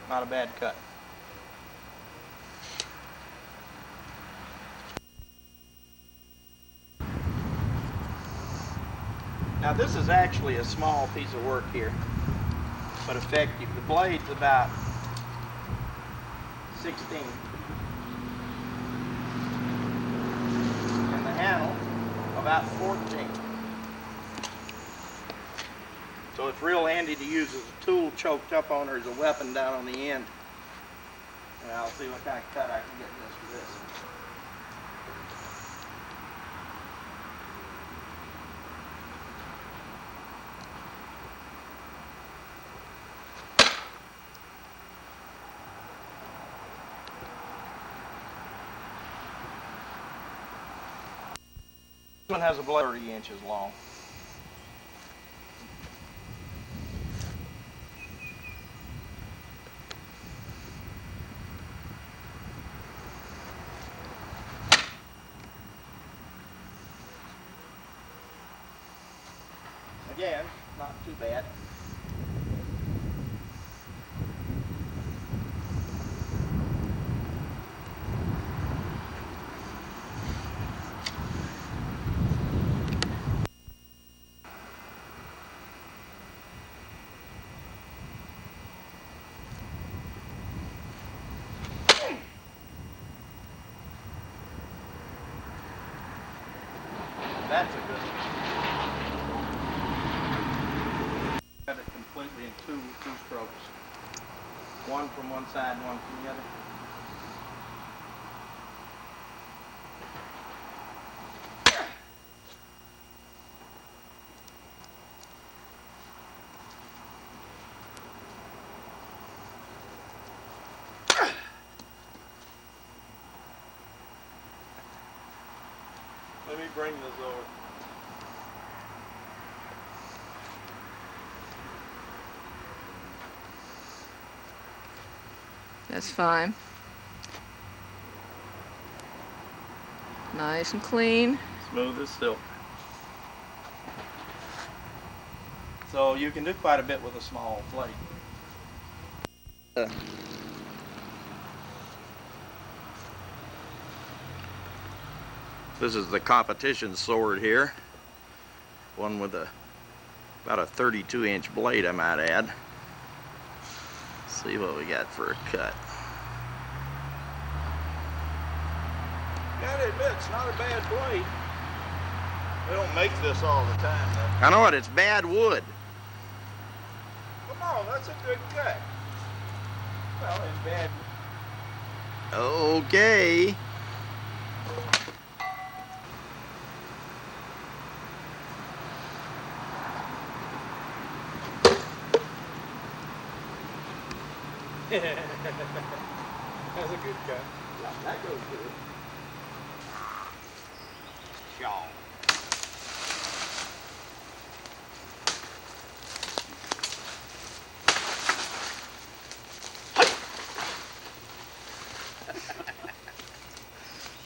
Not a bad cut. Now this is actually a small piece of work here, but effective. The blade's about 16. And the handle about 14. So it's real handy to use as a tool choked up on or as a weapon down on the end. And I'll see what kind of cut I can get this for this. This one has a blade 30 inches long. Again, not too bad. That's a good one. Cut it completely in two strokes. One from one side and one from the other. Let me bring this over. That's fine. Nice and clean. Smooth as silk. So you can do quite a bit with a small blade. This is the competition sword here. One with about a 32-inch blade, I might add. See what we got for a cut. Gotta admit, it's not a bad blade. They don't make this all the time, though. I know it, it's bad wood. Well, no, that's a good cut. Well, it's bad. Okay. That's a good cut. That goes good. Shaw.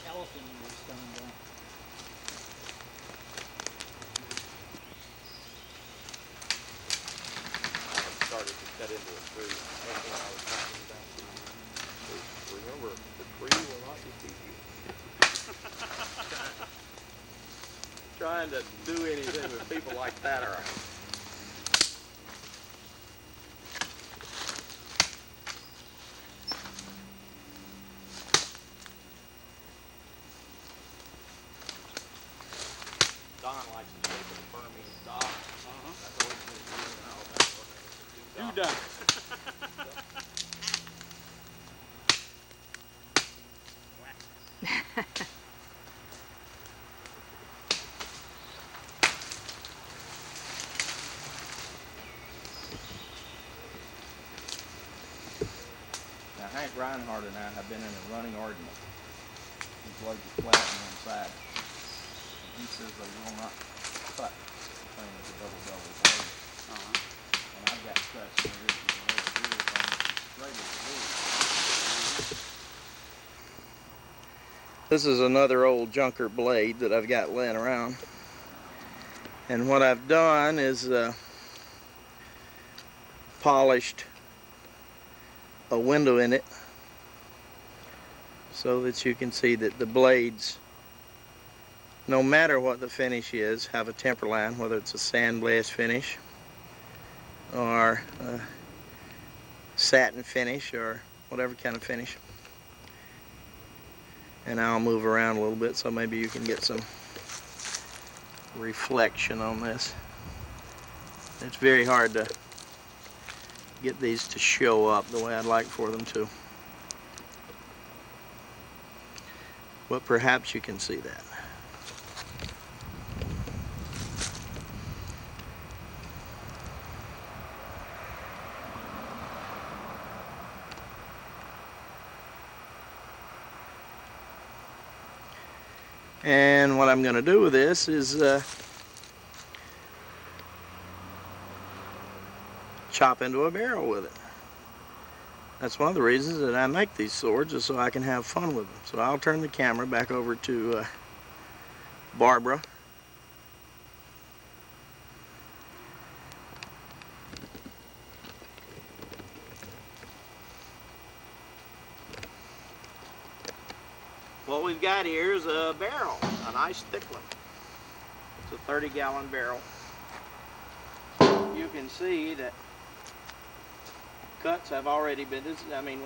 Elephant in this thing, though. Started to cut into a tree. That's what I was talking about. Remember, the tree will not defeat you. Trying to do anything with people like that around. Don likes the shape of the Burmese dog. That's always been used in Alabama. You done. Reinhardt and I have been in a running argument. His blades are flat on one side. He says they will not cut. The thing is a double blade. And I've got cuts where this is a little weird on it, straight as it is. This is another old junker blade that I've got laying around. And what I've done is polished a window in it so that you can see that the blades, no matter what the finish is, have a temper line, whether it's a sandblast finish or a satin finish or whatever kind of finish. And I'll move around a little bit so maybe you can get some reflection on this. It's very hard to get these to show up the way I'd like for them to. But perhaps you can see that. And what I'm going to do with this is chop into a barrel with it. That's one of the reasons that I make these swords, is so I can have fun with them. So I'll turn the camera back over to Barbara. What we've got here is a barrel, a nice thick one. It's a 30-gallon barrel. You can see that cuts have already been, I mean,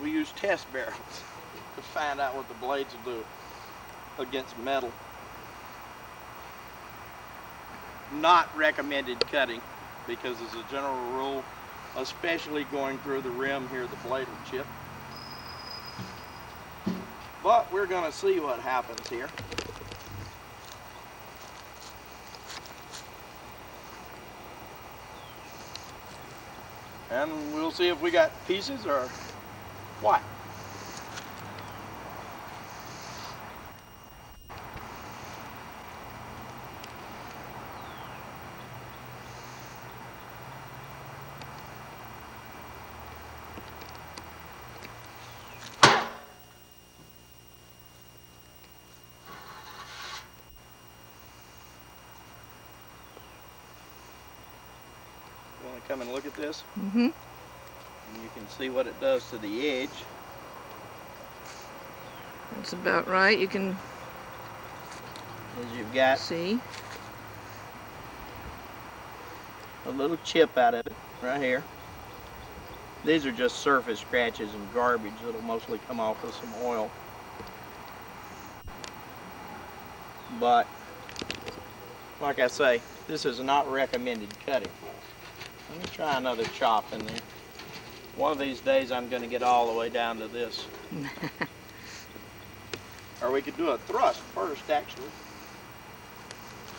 we use test barrels to find out what the blades will do against metal. Not recommended cutting, because as a general rule, especially going through the rim here, the blade will chip. But we're going to see what happens here. And we'll see if we got pieces or what. Want to come and look at this? Mm-hmm. And you can see what it does to the edge. That's about right. You can As you've got see. a little chip out of it right here. These are just surface scratches and garbage that'll mostly come off with some oil. But like I say, this is not recommended cutting. Let me try another chop in there. One of these days I'm going to get all the way down to this. Or we could do a thrust first, actually.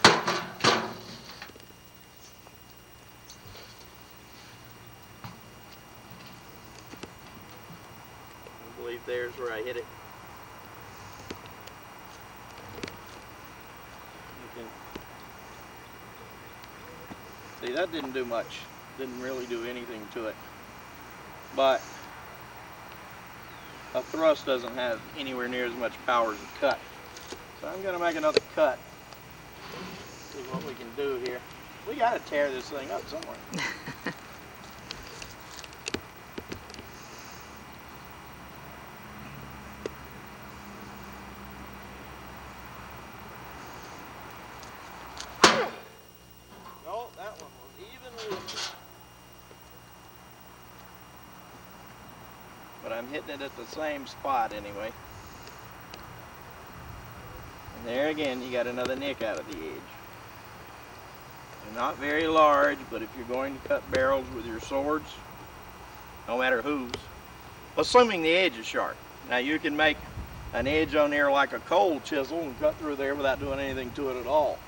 I believe there's where I hit it. You can see that didn't do much. Didn't really do anything to it. But a thrust doesn't have anywhere near as much power as a cut. So I'm going to make another cut. See what we can do here. We got to tear this thing up somewhere. No, that one was even with. But I'm hitting it at the same spot anyway. And there again, you got another nick out of the edge. They're not very large, but if you're going to cut barrels with your swords, no matter whose, assuming the edge is sharp. Now you can make an edge on there like a cold chisel and cut through there without doing anything to it at all.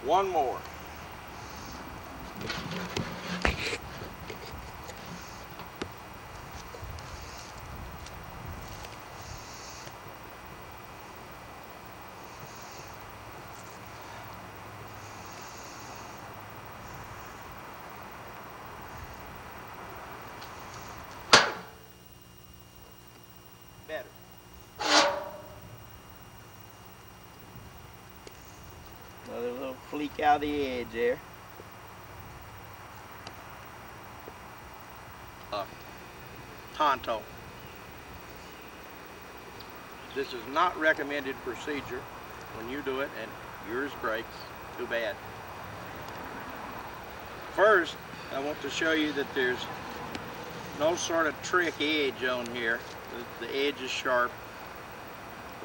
One more. leak out of the edge there. Tanto. This is not recommended procedure when you do it and yours breaks. Too bad. First, I want to show you that there's no sort of trick edge on here. The edge is sharp.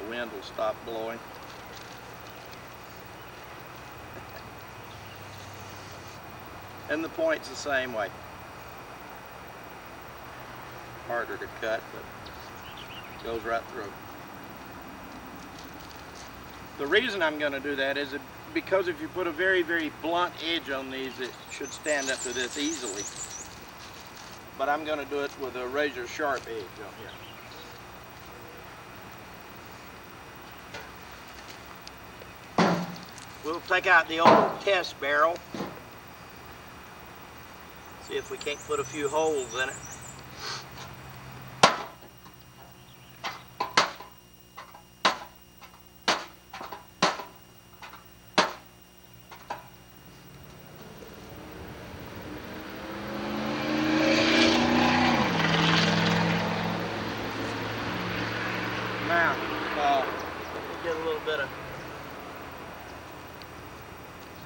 The wind will stop blowing. And the point's the same way. Harder to cut, but goes right through. The reason I'm going to do that is because if you put a very, very blunt edge on these, it should stand up to this easily. But I'm going to do it with a razor sharp edge on here. We'll take out the old test barrel. See if we can't put a few holes in it. Now, let me get a little bit of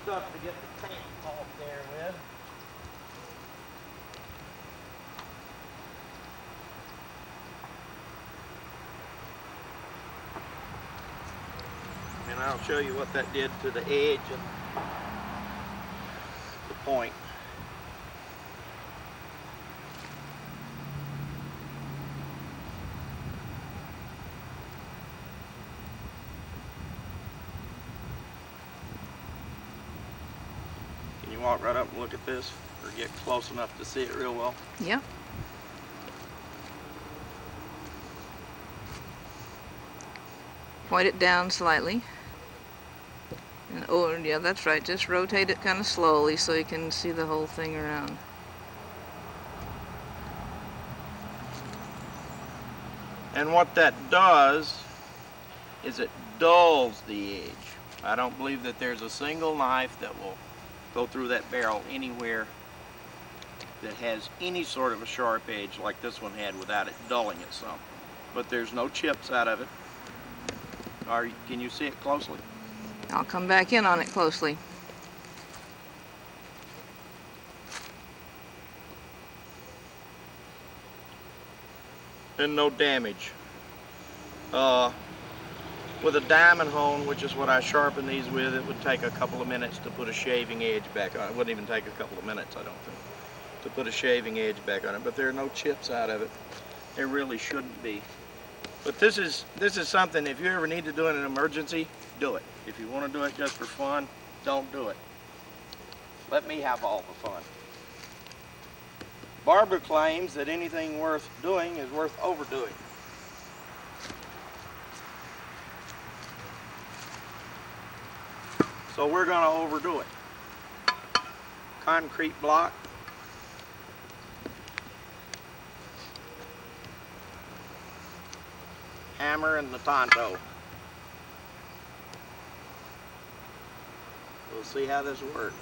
stuff to get the paint off there with. And I'll show you what that did to the edge and the point. Can you walk right up and look at this, or get close enough to see it real well? Yeah. Point it down slightly. And, oh, yeah, that's right. Just rotate it kind of slowly so you can see the whole thing around. And what that does is it dulls the edge. I don't believe that there's a single knife that will go through that barrel anywhere that has any sort of a sharp edge like this one had without it dulling it some. But there's no chips out of it. Can you see it closely? I'll come back in on it closely. And no damage. With a diamond hone, which is what I sharpen these with, it would take a couple of minutes to put a shaving edge back on it. It wouldn't even take a couple of minutes, I don't think, to put a shaving edge back on it. But there are no chips out of it. There really shouldn't be. But this is something, if you ever need to do it in an emergency, do it. If you want to do it just for fun, don't do it. Let me have all the fun. Barber claims that anything worth doing is worth overdoing. So we're going to overdo it. Concrete block. Hammer and the tanto. We'll see how this works.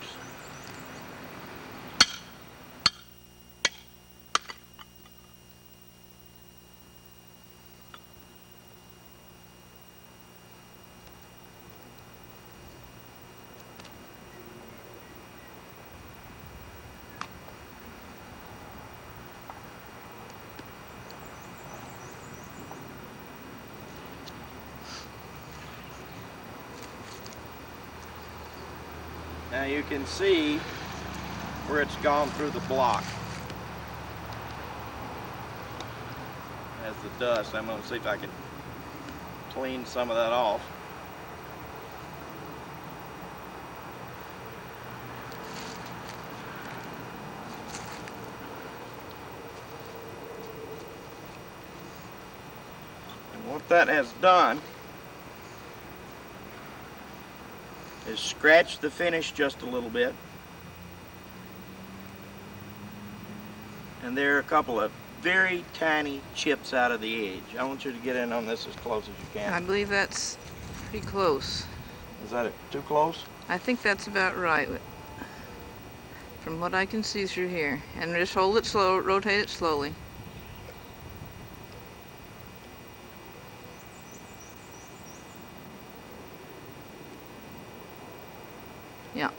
Now you can see where it's gone through the block. As the dust, I'm going to see if I can clean some of that off. And what that has done is scratch the finish just a little bit. And there are a couple of very tiny chips out of the edge. I want you to get in on this as close as you can. I believe that's pretty close. Is that too close? I think that's about right from what I can see through here. And just hold it slow, rotate it slowly. Yeah.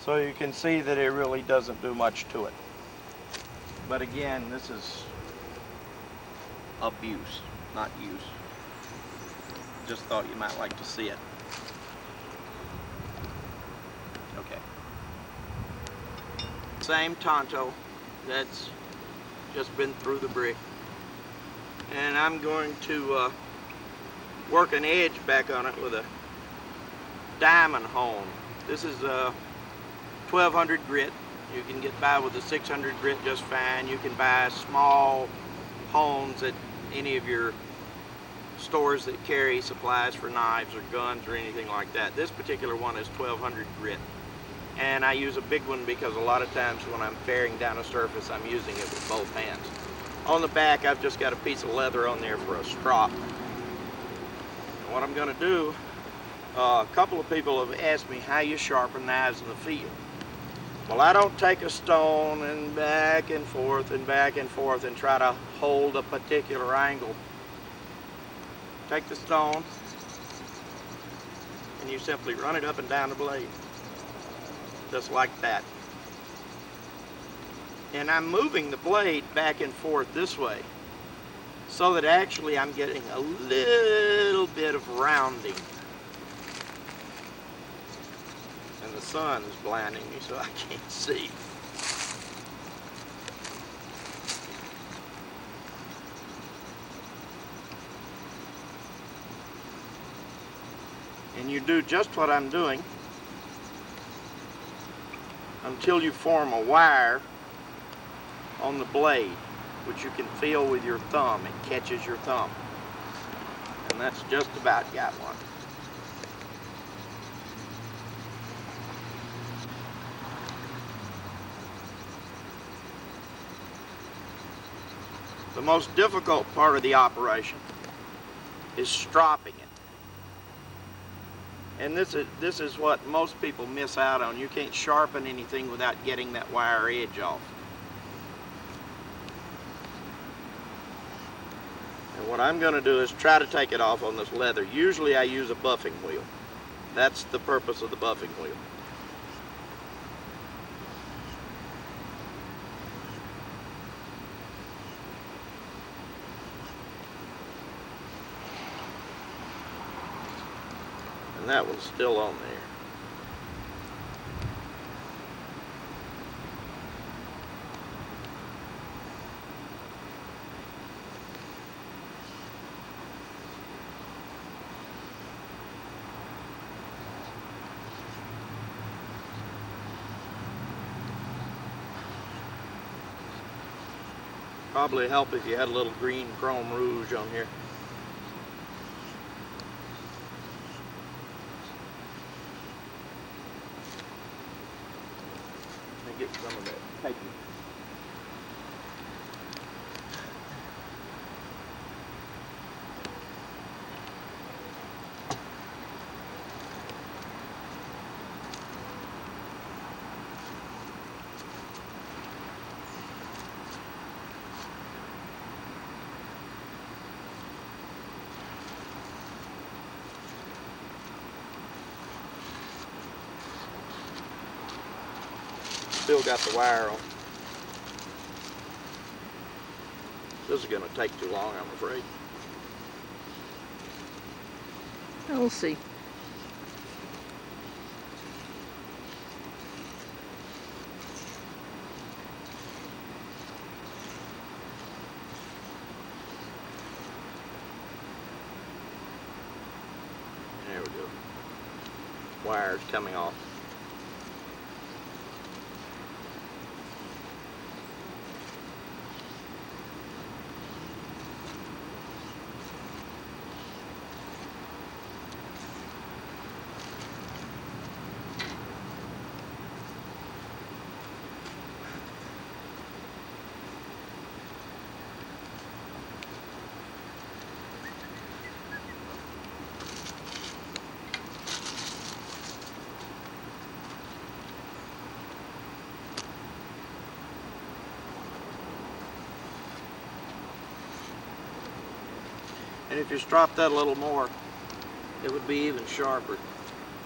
So you can see that it really doesn't do much to it. But again, this is abuse, not use. Just thought you might like to see it. Okay. Same tanto that's just been through the brick. And I'm going to work an edge back on it with a diamond hone. This is a 1200 grit. You can get by with a 600 grit just fine. You can buy small hones at any of your stores that carry supplies for knives or guns or anything like that. This particular one is 1200 grit. And I use a big one because a lot of times when I'm bearing down a surface, I'm using it with both hands. On the back, I've just got a piece of leather on there for a strop. And what I'm going to do, a couple of people have asked me how you sharpen knives in the field. Well, I don't take a stone and back and forth and try to hold a particular angle. Take the stone and you simply run it up and down the blade, just like that. And I'm moving the blade back and forth this way so that actually I'm getting a little bit of rounding. And the sun is blinding me so I can't see. And you do just what I'm doing until you form a wire on the blade, which you can feel with your thumb. It catches your thumb. And that's just about got one. The most difficult part of the operation is stropping it. And this is what most people miss out on. You can't sharpen anything without getting that wire edge off. And what I'm going to do is try to take it off on this leather. Usually I use a buffing wheel. That's the purpose of the buffing wheel. And that one's still on there. Probably help if you had a little green chrome rouge on here. Get some of that paper. Still got the wire on. This is going to take too long, I'm afraid. We'll see. There we go. Wire's coming off. And if you strop that a little more, it would be even sharper.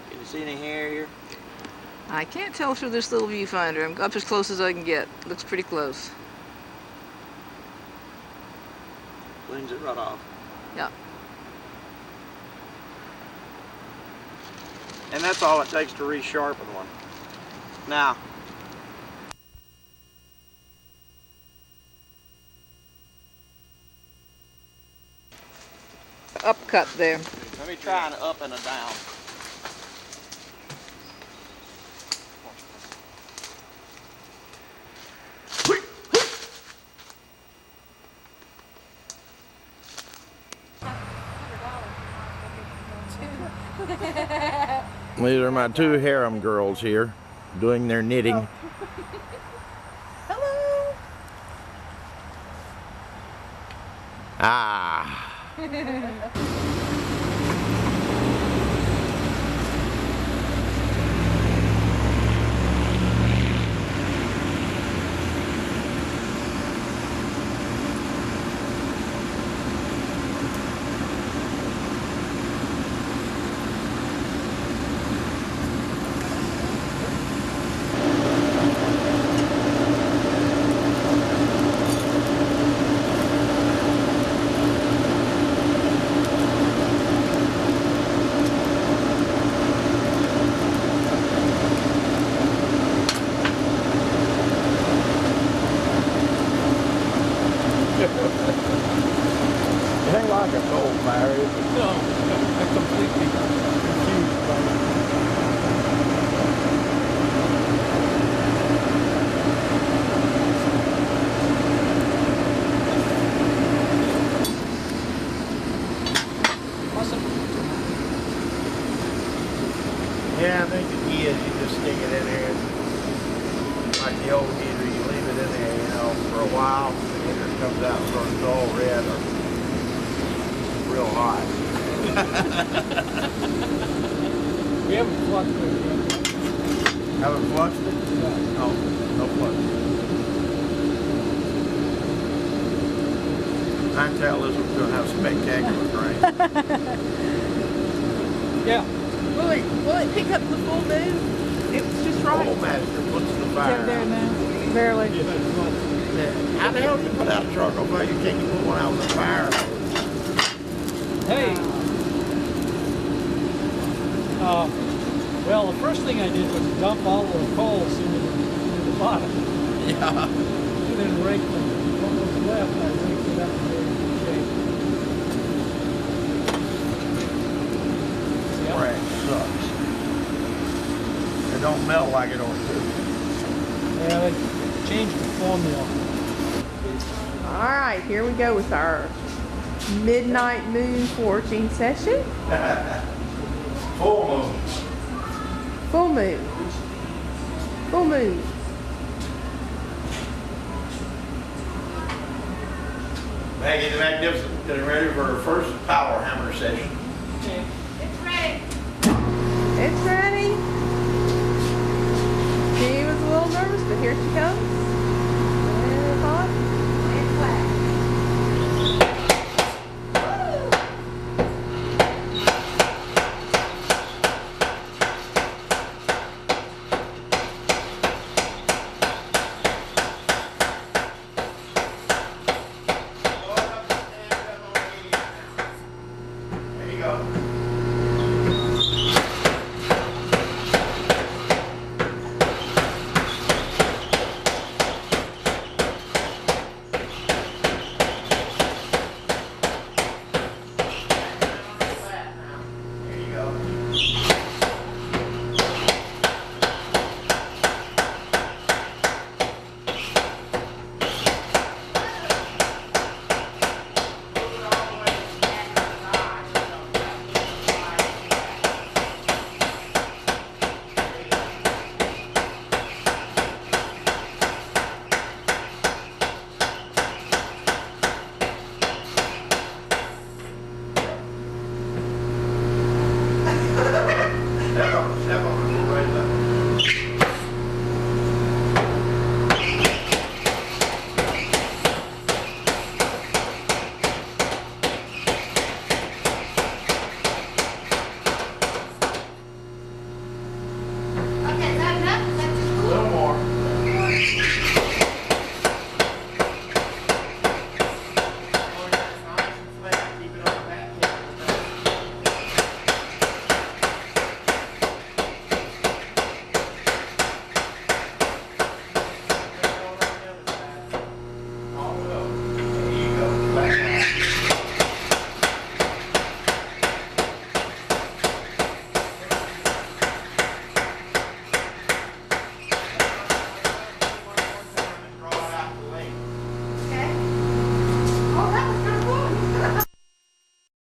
Can you see any hair here? I can't tell through this little viewfinder. I'm up as close as I can get. Looks pretty close. Cleans it right off. Yeah. And that's all it takes to resharpen one. Now, Upcut there. let me try an up and a down. These are my two harem girls here doing their knitting. Hello. Ah. It ain't like a coal fire, is it? No, I'm completely confused by it. Yeah, I think the key is you just stick it in there. Like the old heater, you leave it in there, you know, for a while. The heater comes out and starts all red or real hot. We haven't fluxed it yet. Haven't fluxed it? No, no flux. I can tell this one's going to have spectacular grain. Yeah. Will it pick up the full moon? It was just right. Oil master puts the fire out. now. Barely. Yeah. How the hell do you put out a charcoal fire? You can't put one out with a fire. Hey. Well, the first thing I did was dump all the coals into the bottom. Yeah. And then rake them. What was left, I raked it up in very good shape. Yep. Crack sucks. It don't melt like it ought to. Yeah, they changed the formula. All right, here we go with our midnight moon forging session. Full moon. Full moon. Full moon. Maggie the Magnificent getting ready for her first power hammer session. It's ready. It's ready. She was a little nervous, but here she comes.